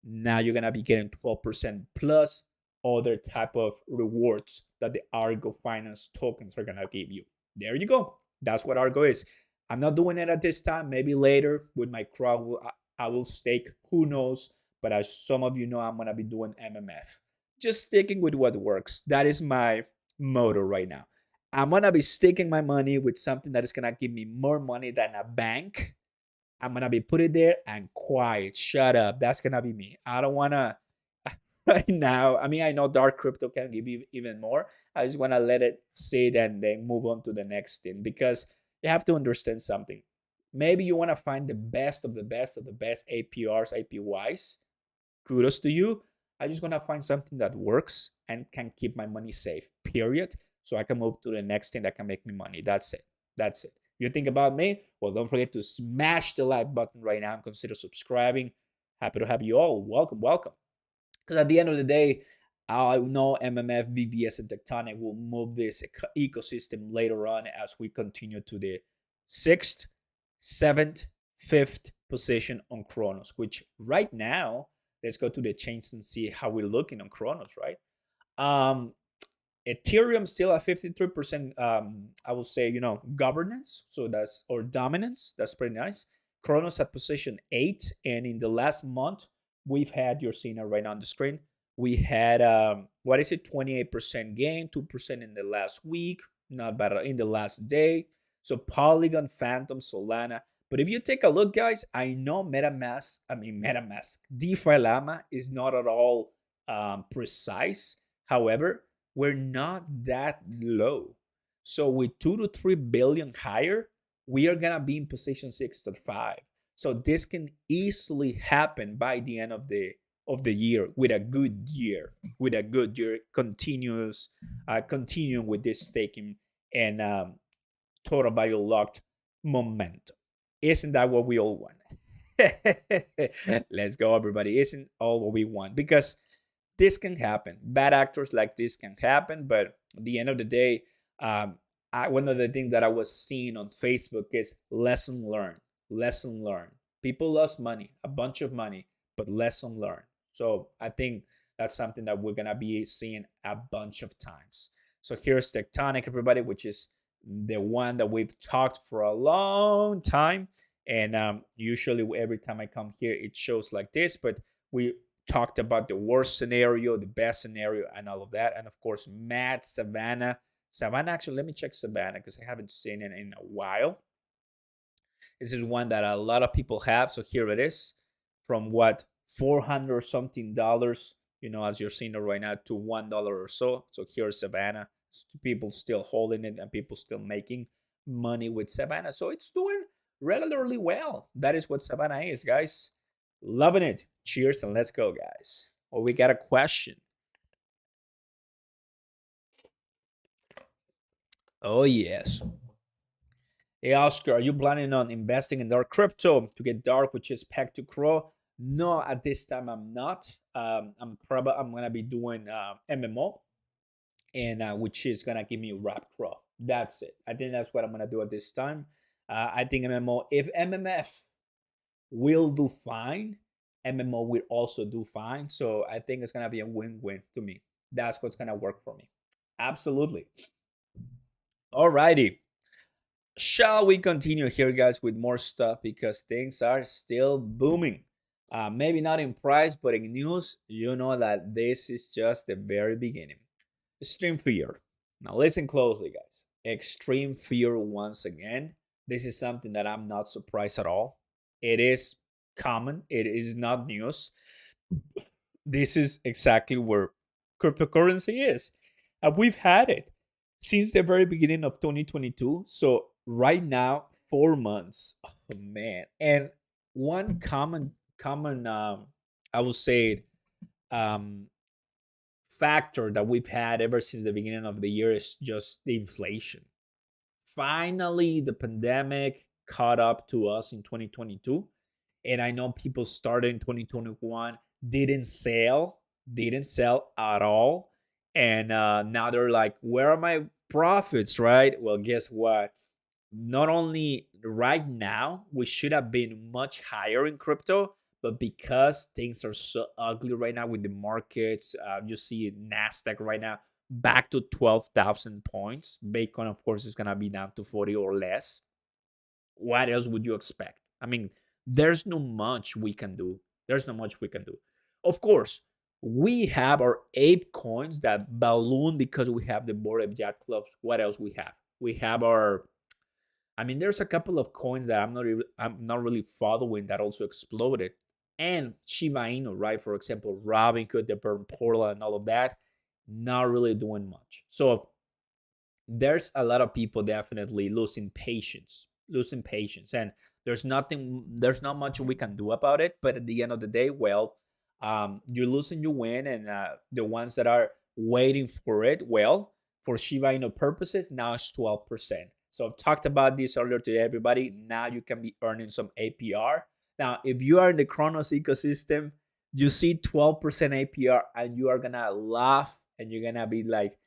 now you're gonna be getting 12% plus other type of rewards that the Argo Finance tokens are gonna give you. There you go. That's what Argo is. I'm not doing it at this time. Maybe later with my crowd, I will stake. Who knows? But as some of you know, I'm gonna be doing MMF. Just sticking with what works. That is my motto right now. I'm gonna be sticking my money with something that is gonna give me more money than a bank. I'm gonna be put it there and quiet. Shut up. That's gonna be me. I don't wanna right now. I mean, I know dark crypto can give you even more. I just wanna let it sit and then move on to the next thing because you have to understand something. Maybe you wanna find the best of the best of the best APRs, APYs. Kudos to you. I just wanna find something that works and can keep my money safe. Period. So I can move to the next thing that can make me money. That's it. That's it. You think about me? Well, don't forget to smash the like button right now and consider subscribing. Happy to have you all. Welcome, welcome. Because at the end of the day, I know MMF, VVS, and Tectonic will move this ecosystem later on as we continue to the sixth, seventh, fifth position on CRONOS, which right now, let's go to the chains and see how we're looking on CRONOS, right? Ethereum still at 53%, I will say, governance. So that's, or dominance. That's pretty nice. CRONOS at position 8. And in the last month, we've had, you're seeing it right on the screen, we had, 28% gain, 2% in the last week, not bad in the last day. So Polygon, Phantom, Solana. But if you take a look, guys, I know MetaMask, DeFi Llama is not at all precise. However, we're not that low. So with 2 to 3 billion higher, we are gonna be in position 6 to 5. So this can easily happen by the end of the year with a good year, continuing with this staking and total value locked momentum. Isn't that what we all want? Let's go, everybody. Isn't all what we want? Because this can happen. Bad actors like this can happen, but at the end of the day, one of the things that I was seeing on Facebook is lesson learned. Lesson learned. People lost money, a bunch of money, but lesson learned. So I think that's something that we're gonna be seeing a bunch of times. So here's Tectonic, everybody, which is the one that we've talked for a long time. And usually every time I come here, it shows like this, but we talked about the worst scenario, the best scenario, and all of that. And of course, Matt, Savannah. Actually, let me check Savannah because I haven't seen it in a while. This is one that a lot of people have. So here it is, from what, 400 or something dollars, as you're seeing it right now, to $1 or so. So here's Savannah. People still holding it and people still making money with Savannah. So it's doing regularly well. That is what Savannah is, guys. Loving it. Cheers and let's go, guys. Oh, we got a question. Oh, yes. Hey, Oscar, are you planning on investing in dark crypto to get dark, which is pegged to CRO? No, at this time I'm not. I'm gonna be doing MMO, and which is gonna give me wrap CRO. That's it. I think that's what I'm gonna do at this time. I think MMO, if MMF will do fine, MMO will also do fine. So I think it's gonna be a win-win to me. That's what's gonna work for me. Absolutely. Alrighty. Shall we continue here, guys, with more stuff because things are still booming. Maybe not in price, but in news, you know that this is just the very beginning. Extreme fear. Now listen closely, guys. Extreme fear once again. This is something that I'm not surprised at all. It is common. It is not news. This is exactly where cryptocurrency is. And we've had it since the very beginning of 2022. So right now, 4 months. Oh man. And one common I would say factor that we've had ever since the beginning of the year is just the inflation. Finally, the pandemic caught up to us in 2022. And I know people started in 2021, didn't sell at all. And now they're like, where are my profits, right? Well, guess what? Not only right now, we should have been much higher in crypto, but because things are so ugly right now with the markets, you see NASDAQ right now back to 12,000 points. Bitcoin, of course, is going to be down to 40 or less. what else would you expect? I mean, there's not much we can do. There's not much we can do. Of course, we have our ape coins that balloon because we have the Bored Ape Yacht Clubs. What else we have? We have our, I mean, there's a couple of coins that I'm not really following that also exploded. And Shiba Inu, right? For example, Robinhood, the Burn Portal, and all of that, not really doing much. So there's a lot of people definitely losing patience, and there's not much we can do about it. But at the end of the day, well, you lose and you win, and the ones that are waiting for it, well, for Shiba Inu purposes, now it's 12%. So I've talked about this earlier today, everybody. Now you can be earning some APR. Now, if you are in the Chronos ecosystem, you see 12% APR, and you are gonna laugh, and you're gonna be like,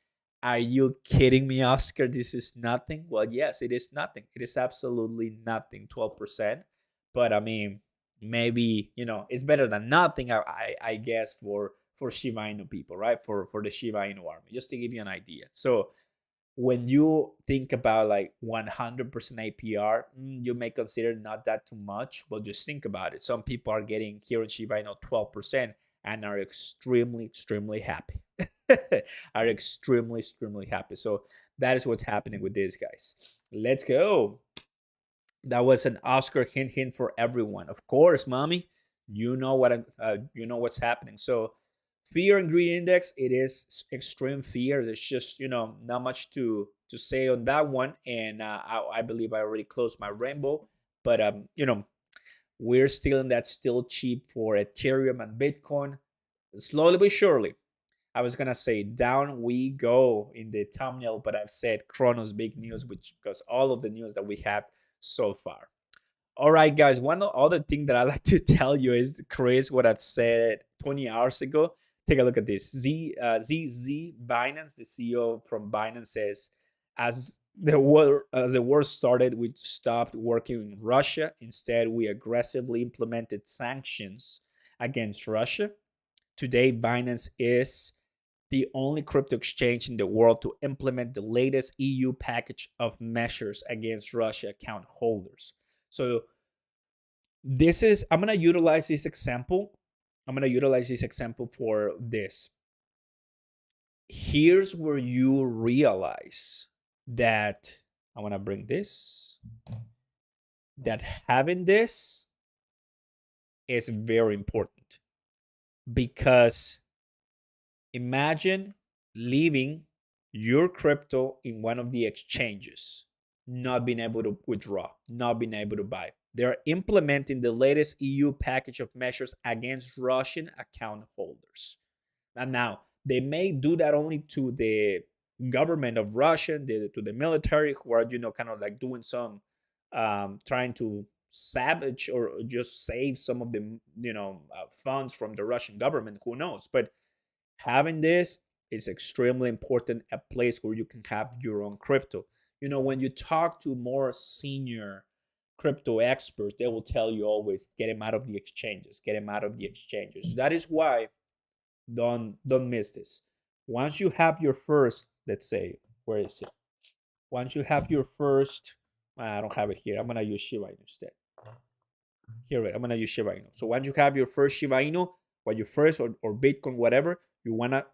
are you kidding me, Oscar? This is nothing. Well, yes, it is nothing. It is absolutely nothing, 12%. But I mean, maybe, it's better than nothing, I guess, for Shiba Inu people, right? For the Shiba Inu army, just to give you an idea. So when you think about like 100% APR, you may consider not that too much, but just think about it. Some people are getting here in Shiba Inu 12% and are extremely, extremely happy. Are extremely, extremely happy. So that is what's happening with these guys. Let's go. That was an Oscar hint for everyone. Of course, mommy, you know what's happening. So fear and greed index, it is extreme fear. There's just not much to say on that one, and I believe I already closed my rainbow, but we're still in that still cheap for Ethereum and Bitcoin, slowly but surely. I was gonna say down we go in the thumbnail, but I've said Chronos big news, which because all of the news that we have so far. All right, guys. One other thing that I like to tell you is, Chris, what I've said 20 hours ago. Take a look at this. ZZ Binance, the CEO from Binance, says, as the war started, we stopped working in Russia. Instead, we aggressively implemented sanctions against Russia. Today, Binance is the only crypto exchange in the world to implement the latest EU package of measures against Russia account holders. So I'm going to utilize this example. For this. Here's where you realize that I want to bring this, that having this is very important, because imagine leaving your crypto in one of the exchanges, not being able to withdraw, not being able to buy. They're implementing the latest EU package of measures against Russian account holders. And now, they may do that only to the government of Russia, to the military, who are, kind of like doing some, trying to savage or just save some of the, funds from the Russian government. Who knows? But having this is extremely important, a place where you can have your own crypto. When you talk to more senior crypto experts, they will tell you always, get them out of the exchanges, That is why don't miss this. Once you have your first, let's say, where is it? Once you have your first, I don't have it here. I'm going to use Shiba Inu instead. Here, I'm going to use Shiba Inu. So once you have your first Shiba Inu, or your first or Bitcoin, whatever, you want to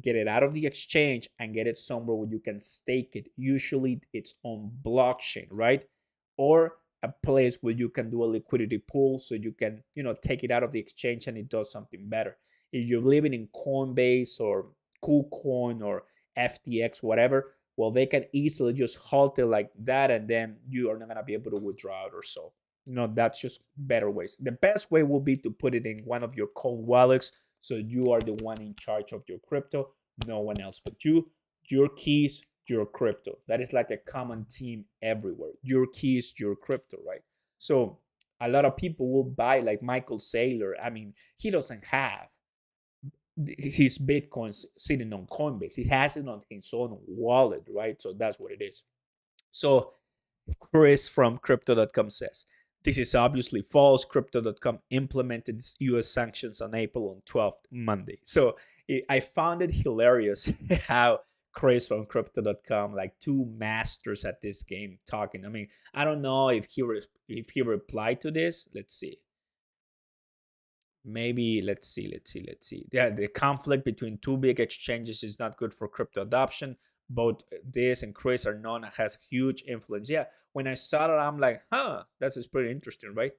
get it out of the exchange and get it somewhere where you can stake it. Usually it's on blockchain, right? Or a place where you can do a liquidity pool, so you can, take it out of the exchange and it does something better. If you're living in Coinbase or KuCoin or FTX, whatever, well, they can easily just halt it like that, and then you are not going to be able to withdraw it or so. That's just better ways. The best way will be to put it in one of your cold wallets, so you are the one in charge of your crypto, no one else but you. Your keys, your crypto. That is like a common theme everywhere. Your keys, your crypto, right? So a lot of people will buy, like Michael Saylor. I mean, he doesn't have his Bitcoins sitting on Coinbase. He has it on his own wallet, right? So that's what it is. So Chris from crypto.com says, this is obviously false. Crypto.com implemented US sanctions on April on 12th, Monday. So I found it hilarious how Chris from crypto.com, like two masters at this game talking. I mean, I don't know if he replied to this. Let's see. Maybe let's see. Yeah, the conflict between two big exchanges is not good for crypto adoption. Both this and Chris are known has huge influence. Yeah, when I saw that, I'm like, huh, that's just pretty interesting, right?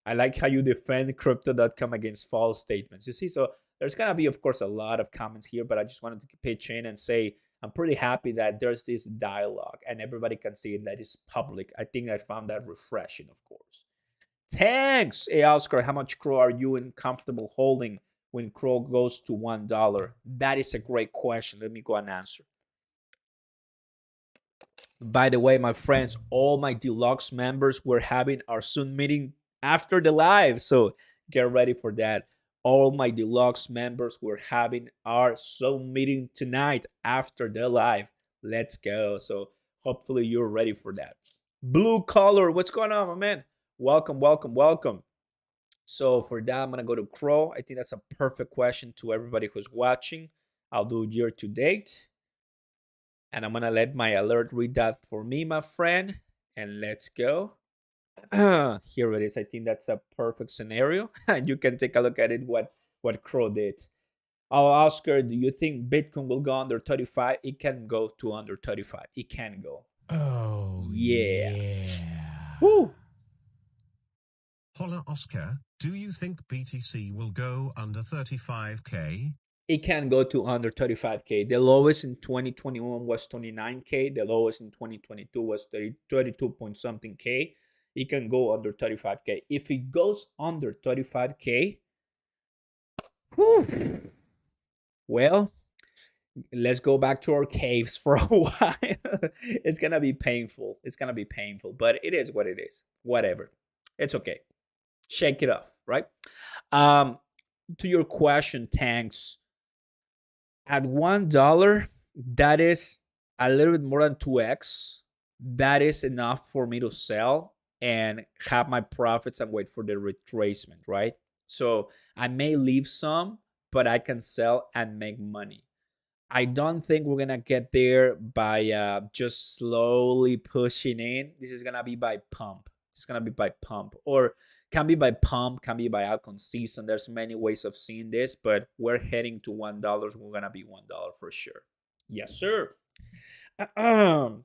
I like how you defend crypto.com against false statements. You see, so there's gonna be, of course, a lot of comments here, but I just wanted to pitch in and say I'm pretty happy that there's this dialogue and everybody can see it, that is public. I think I found that refreshing, of course. Thanks. Hey, Oscar, how much CRO are you in comfortable holding when CRO goes to $1? That is a great question. Let me go and answer. By the way, my friends, all my deluxe members, we're having our Zoom meeting after the live. So get ready for that. All my deluxe members, we're having our Zoom meeting tonight after the live. Let's go. So hopefully you're ready for that. Blue collar, what's going on, my man? Welcome, welcome, welcome. So for that, I'm gonna go to CRO. I think that's a perfect question to everybody who's watching. I'll do year to date. And I'm gonna let my alert read that for me, my friend. And let's go. Here it is. I think that's a perfect scenario. You can take a look at it, what CRO did. Oh, Oscar, do you think Bitcoin will go under 35? It can go to under 35. It can go. Oh, yeah. Woo! Holla Oscar, do you think BTC will go under 35k? It can go to under 35k. The lowest in 2021 was 29k. The lowest in 2022 was 32 point something k. It can go under 35k. If it goes under 35k, whew, well, let's go back to our caves for a while. It's gonna be painful. It's gonna be painful, but it is what it is. Whatever. It's okay. Shake it off, right? To your question, Tanks, at $1, that is a little bit more than 2x. That is enough for me to sell and have my profits and wait for the retracement, right? So I may leave some, but I can sell and make money. I don't think we're gonna get there by just slowly pushing in. This is gonna be by pump. It's gonna be by pump, or can be by pump, can be by altcoin season. There's many ways of seeing this, but we're heading to $1. We're gonna be $1 for sure. Yes, sir. How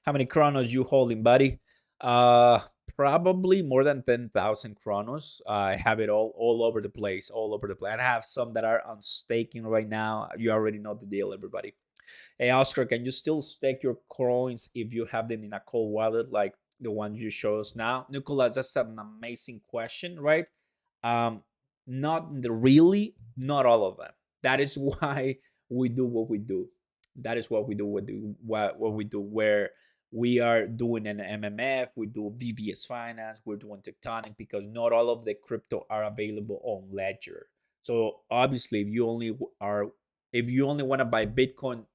many CRONOS you holding, buddy? Probably more than 10,000 CRONOS. I have it all over the place, I have some that are on staking right now. You already know the deal, everybody. Hey, Oscar, can you still stake your coins if you have them in a cold wallet like the one you show us now? Nicolas, that's an amazing question, right? Not really, not all of them. That is why we do what we do. That is what we do. What we do. Where we are doing an MMF, we do VVS Finance, we're doing Tectonic, because not all of the crypto are available on Ledger. So obviously, if you only want to buy Bitcoin,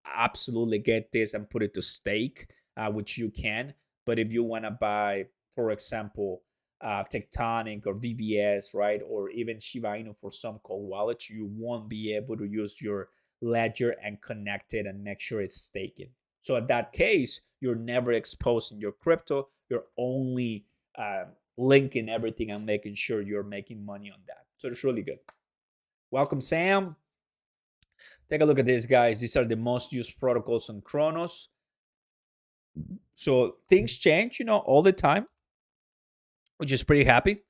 absolutely get this and put it to stake, which you can. But if you want to buy, for example, Tectonic or VVS, right, or even Shiba Inu for some cold wallets, you won't be able to use your ledger and connect it and make sure it's staking. So in that case, you're never exposing your crypto. You're only linking everything and making sure you're making money on that. So it's really good. Welcome, Sam. Take a look at this, guys. These are the most used protocols on CRONOS. So things change, all the time, which is pretty happy.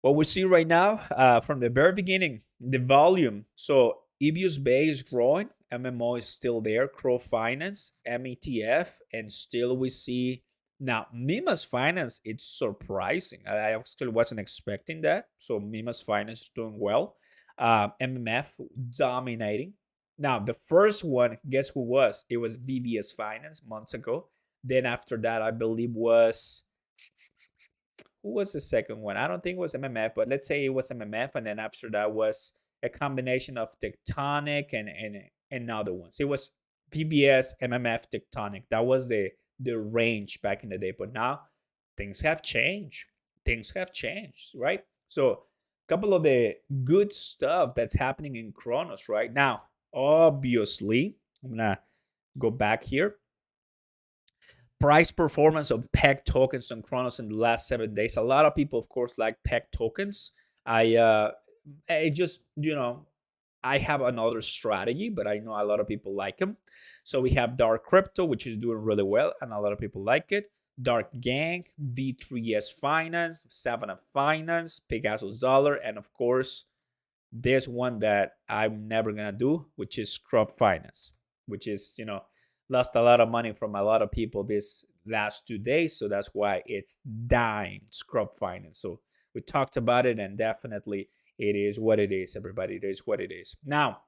What we see right now, from the very beginning, the volume. So EBUS Bay is growing, MMO is still there, CRO Finance, METF, and still we see now Mimas Finance. It's surprising. I actually wasn't expecting that. So Mimas Finance is doing well. MMF dominating. Now the first one, guess who was? It was VVS Finance months ago. Then after that, I believe was, who was the second one? I don't think it was MMF, but let's say it was MMF, and then after that was a combination of Tectonic and other ones. It was VVS, MMF, Tectonic. That was the range back in the day. But now things have changed. Things have changed, right? So couple of the good stuff that's happening in Chronos right now. Obviously, I'm gonna go back here. Price performance of peg tokens on Chronos in the last 7 days. A lot of people, of course, like peg tokens. I just, I have another strategy, but I know a lot of people like them. So we have Dark Crypto, which is doing really well, and a lot of people like it. Dark Gang, V3S Finance, Savannah Finance, Pegasus Dollar, and of course, there's one that I'm never gonna do, which is Scrub Finance, which is, lost a lot of money from a lot of people this last 2 days. So that's why it's dying, Scrub Finance. So we talked about it, and definitely it is what it is, everybody. It is what it is. Now,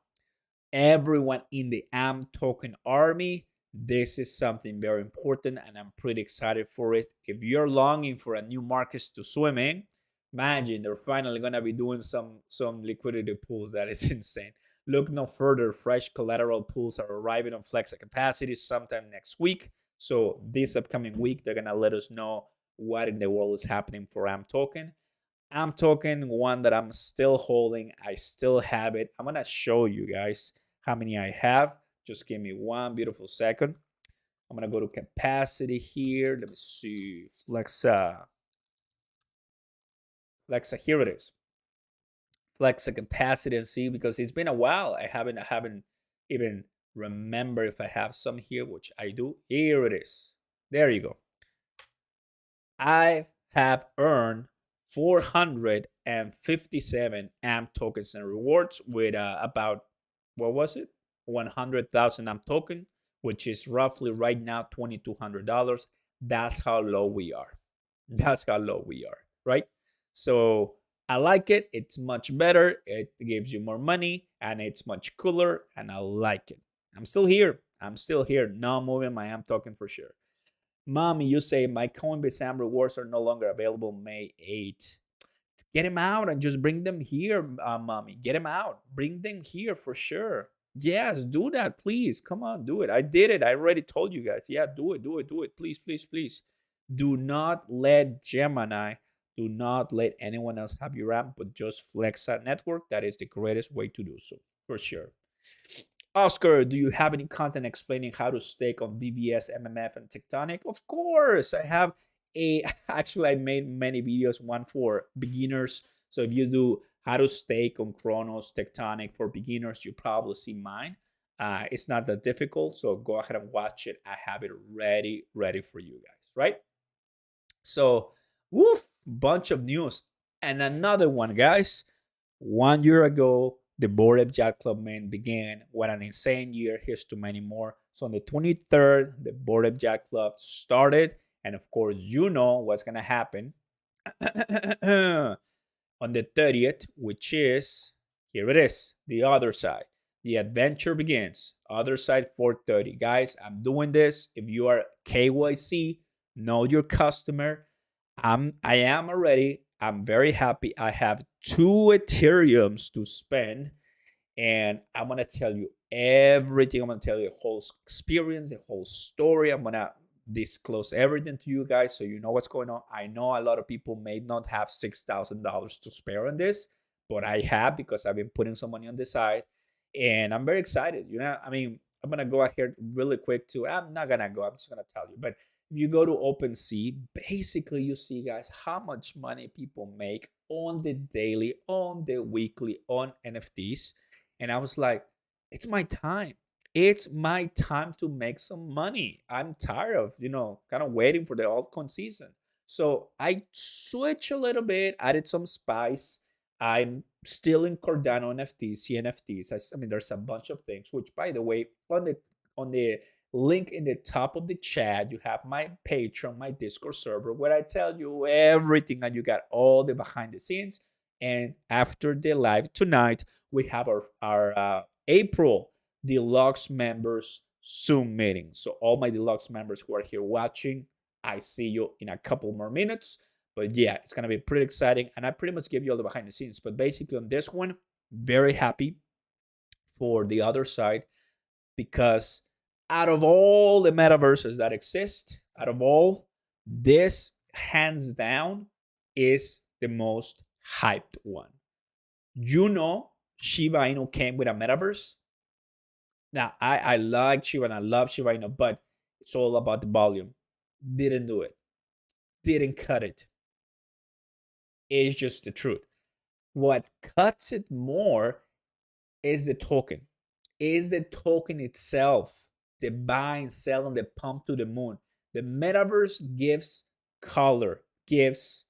everyone in the AM token army, this is something very important, and I'm pretty excited for it. If you're longing for a new market to swim in, imagine they're finally gonna be doing some liquidity pools. That is insane. Look no further. Fresh collateral pools are arriving on flexa capacity sometime next week. So this upcoming week, they're gonna let us know what in the world is happening for AM token. I'm talking one that I'm still holding. I still have it. I'm gonna show you guys how many I have. Just give me one beautiful second. I'm gonna go to capacity here. Let me see. Flexa. Here it is. Flexa capacity and see, because it's been a while. I haven't even remember if I have some here, which I do. Here it is. There you go. I have earned 457 AMP tokens and rewards with about, what was it? 100,000 AMP token, which is roughly right now $2,200. That's how low we are. That's how low we are, right? So I like it. It's much better. It gives you more money, and it's much cooler, and I like it. I'm still here. No moving my AMP token for sure. Mommy, you say my Coinbase AMP rewards are no longer available May 8th. Get him out and just bring them here, Mommy. Get him out. Bring them here for sure. Yes, do that, please. Come on, do it. I did it. I already told you guys. Yeah, do it. Please, please, please. Do not let Gemini, do not let anyone else have your AMP, but just Flexa Network. That is the greatest way to do so, for sure. Oscar, do you have any content explaining how to stake on VBS, MMF, and Tectonic? Of course, I have actually, I made many videos, one for beginners. So if you do how to stake on Chronos, Tectonic for beginners, you probably see mine. It's not that difficult, so go ahead and watch it. I have it ready for you guys, right? So, woof, bunch of news. And another one, guys. 1 year ago, the Bored Ape Yacht Club main began. What an insane year. Here's to many more. So on the 23rd, the Bored Ape Yacht Club started. And of course, you know what's going to happen on the 30th, which is, here it is, the other side. The adventure begins. Other side, 4:30. Guys, I'm doing this. If you are KYC, know your customer. I am already. I'm very happy. I have 2 Ethereums to spend, and I'm gonna tell you everything. I'm gonna tell you the whole experience, the whole story. I'm gonna disclose everything to you guys so you know what's going on. I know a lot of people may not have $6,000 to spare on this, but I have, because I've been putting some money on the side, and I'm very excited. I mean, I'm gonna go ahead really quick too. I'm not gonna go. I'm just gonna tell you, but if you go to OpenSea, basically you see, guys, how much money people make on the daily, on the weekly, on NFTs. And I was like, it's my time. It's my time to make some money. I'm tired of, kind of waiting for the altcoin season. So I switched a little bit, added some spice. I'm still in Cardano NFTs, CNFTs. I mean, there's a bunch of things, which, by the way, on the link in the top of the chat, you have my Patreon, my Discord server, where I tell you everything, and you got all the behind the scenes. And after the live tonight, we have our April Deluxe members Zoom meeting. So all my Deluxe members who are here watching, I see you in a couple more minutes. But yeah, it's going to be pretty exciting. And I pretty much give you all the behind the scenes. But basically on this one, very happy for the other side, because out of all the metaverses that exist, this hands down is the most hyped one. You know, Shiba Inu came with a metaverse. Now, I like Shiba and I love Shiba Inu, but it's all about the volume. Didn't do it. Didn't cut it. It's just the truth. What cuts it more is the token. Is the token itself, the buying, selling, the pump to the moon. The metaverse gives color, gives,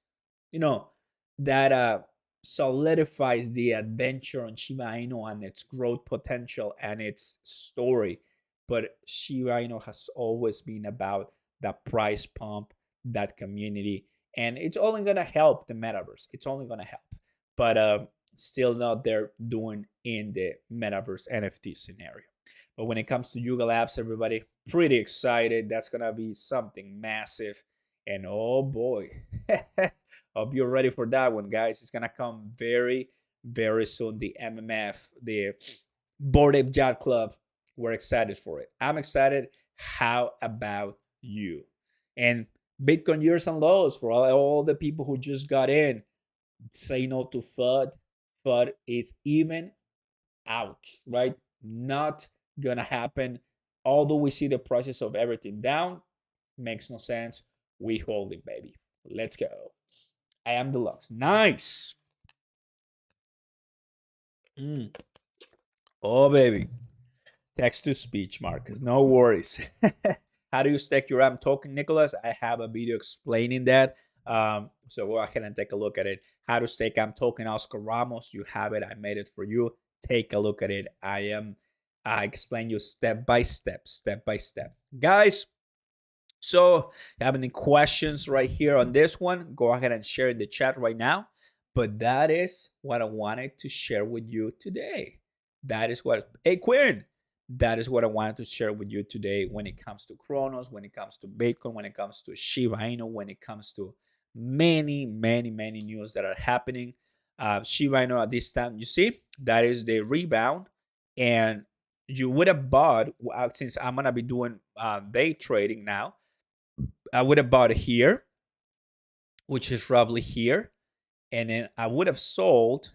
you know, that solidifies the adventure on Shiba Inu and its growth potential and its story. But Shiba Inu has always been about that price pump, that community, and it's only gonna help the metaverse. It's only gonna help, but still not there doing in the metaverse NFT scenario. But when it comes to Yuga Labs, everybody pretty excited. That's gonna be something massive, and oh boy, hope you're ready for that one, guys. It's gonna come very, very soon. The MMF, the Bored Ape Yacht Club. We're excited for it. I'm excited. How about you? And Bitcoin years and lows for all the people who just got in. Say no to FUD. FUD is even out, right? Not gonna happen. Although we see the prices of everything down, makes no sense. We hold it, baby. Let's go. I am deluxe. Nice. Oh, baby. Text to speech, Marcus. No worries. How do you stake your AM token, Nicholas? I have a video explaining that. So go ahead and take a look at it. How to stake AM token, Oscar Ramos. You have it. I made it for you. Take a look at it. I explain you step by step, guys. So, have any questions right here on this one? Go ahead and share in the chat right now. But that is what I wanted to share with you today. That is what, hey, Quinn, that is what I wanted to share with you today when it comes to CRONOS, when it comes to Bitcoin, when it comes to Shiba Inu, when it comes to many, many, many news that are happening. Shiba Inu at this time, you see, that is the rebound. And you would have bought, since I'm going to be doing day trading now, I would have bought here, which is roughly here. And then I would have sold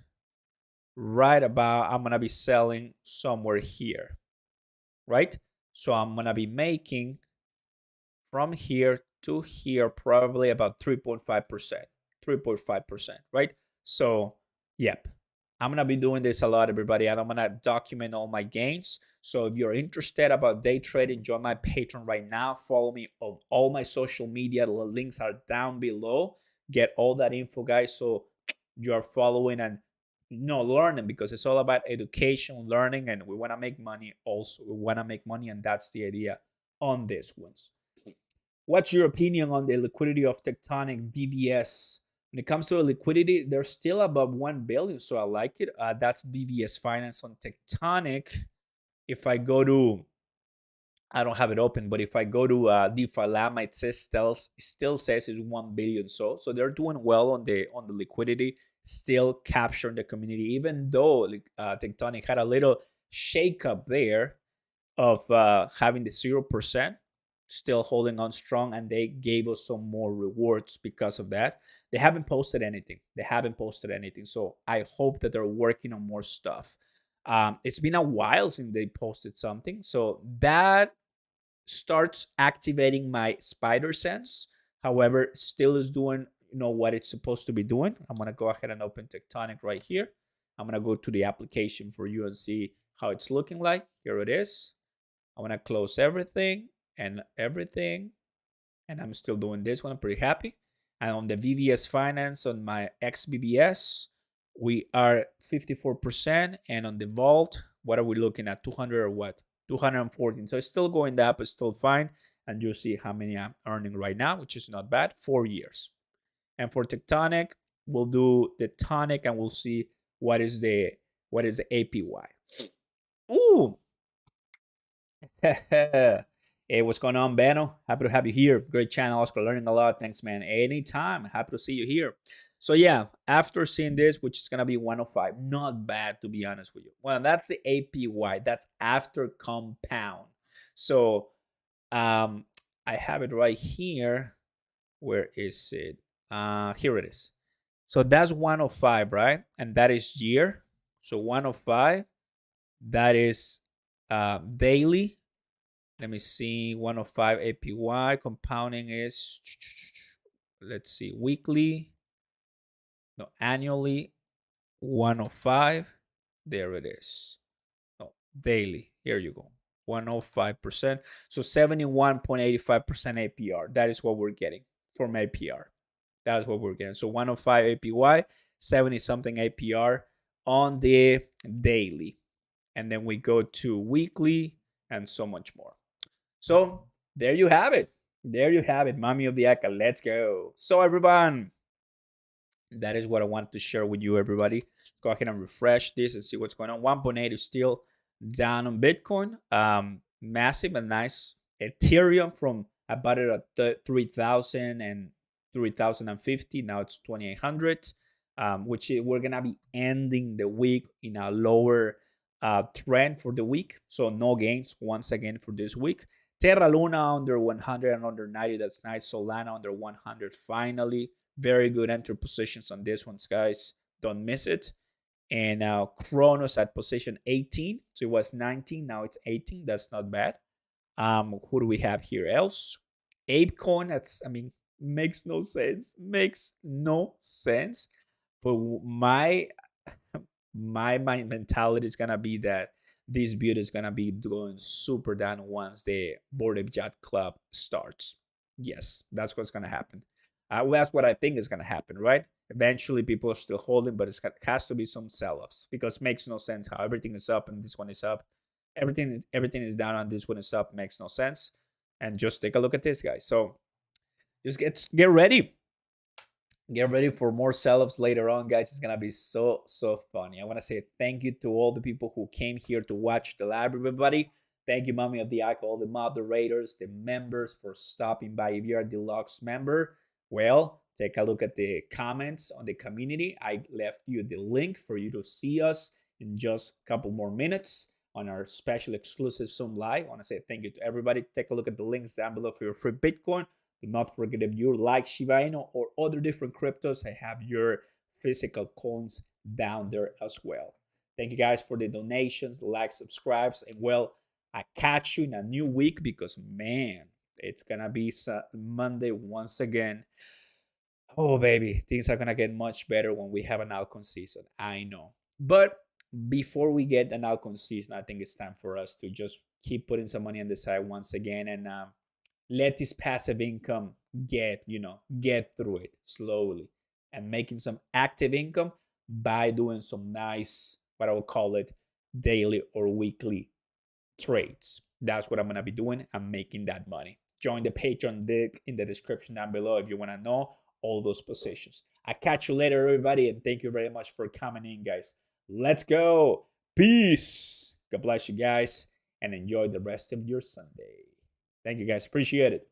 right about, I'm going to be selling somewhere here, right? So I'm going to be making from here to here probably about 3.5%, right? So, yep. I'm going to be doing this a lot, everybody, and I'm going to document all my gains. So if you're interested about day trading, join my Patreon right now. Follow me on all my social media. The links are down below. Get all that info, guys, so you're following and learning, because it's all about education, learning, and we want to make money also. We want to make money, and that's the idea on this ones. What's your opinion on the liquidity of Tectonic BVS? When it comes to the liquidity, they're still above 1 billion, so I like it. That's BVS Finance on Tectonic. If I go to, I don't have it open, but if I go to DeFi Lama, it still says it's 1 billion. So they're doing well on the liquidity, still capturing the community, even though Tectonic had a little shake up there of having the 0%. Still holding on strong, and they gave us some more rewards because of that. They haven't posted anything. So I hope that they're working on more stuff. It's been a while since they posted something, so that starts activating my spider sense. However, still is doing what it's supposed to be doing. I'm gonna go ahead and open Tectonic right here. I'm gonna go to the application for you and see how it's looking like. Here it is. I'm gonna close everything, and I'm still doing this one. I'm pretty happy. And on the VVS Finance, on my XBBS, we are 54%. And on the Vault, what are we looking at? 200 or what? 214. So it's still going up. It's still fine. And you'll see how many I'm earning right now, which is not bad. 4 years. And for Tectonic, we'll do the tonic, and we'll see what is the APY. Ooh. Hey, what's going on, Bano? Happy to have you here. Great channel, Oscar. Learning a lot. Thanks, man. Anytime. Happy to see you here. So yeah, after seeing this, which is gonna be 105, not bad, to be honest with you. Well, that's the APY. That's after compound. So I have it right here. Where is it? Here it is. So that's 105, right? And that is year. So 105, that is daily. Let me see, 105 APY. Compounding is, let's see, weekly, no, annually, 105. There it is. No, daily. Here you go. 105%. So 71.85% APR. That is what we're getting from APR. That's what we're getting. So 105 APY, 70 something APR on the daily. And then we go to weekly and so much more. So there you have it. There you have it, Mommy of the Aka. Let's go. So everyone, that is what I wanted to share with you, everybody. Let's go ahead and refresh this and see what's going on. 1.8 is still down on Bitcoin. Massive and nice. Ethereum from about it at 3,000 and 3,050. Now it's 2,800, which we're going to be ending the week in a lower trend for the week. So no gains once again for this week. Terra Luna under 100 and under 90. That's nice. Solana under 100 finally. Very good entry positions on this ones, guys. Don't miss it. And now CRONOS at position 18. So it was 19. Now it's 18. That's not bad. Who do we have here else? ApeCoin. That's, makes no sense. Makes no sense. But my mentality is gonna be that this build is gonna be going super down once the Bored Ape Yacht Club starts. Yes, that's what's gonna happen. Well, that's what I think is gonna happen, right? Eventually, people are still holding, but it has to be some sell-offs because it makes no sense how everything is up and this one is up. Everything is down and this one is up. Makes no sense. And just take a look at this, guys. So just get ready. Get ready for more sell-ups later on, guys. It's gonna be so funny. I want to say thank you to all the people who came here to watch the live, everybody. Thank you, Mommy of the Ike, all the moderators, the members for stopping by. If you're a deluxe member, well, take a look at the comments on the community. I left you the link for you to see us in just a couple more minutes on our special exclusive Zoom Live. I want to say thank you to everybody. Take a look at the links down below for your free Bitcoin. Do not forget, if you like Shiba Inu or other different cryptos, I have your physical coins down there as well. Thank you guys for the donations, likes, subscribes, and well, I catch you in a new week because, man, it's going to be Monday once again. Oh, baby, things are going to get much better when we have an altcoin season. I know. But before we get an altcoin season, I think it's time for us to just keep putting some money on the side once again and let this passive income get through it slowly and making some active income by doing some nice, what I would call it, daily or weekly trades. That's what I'm going to be doing. I'm making that money. Join the Patreon link in the description down below if you want to know all those positions. I catch you later, everybody, and thank you very much for coming in, guys. Let's go. Peace. God bless you guys and enjoy the rest of your Sunday. Thank you, guys. Appreciate it.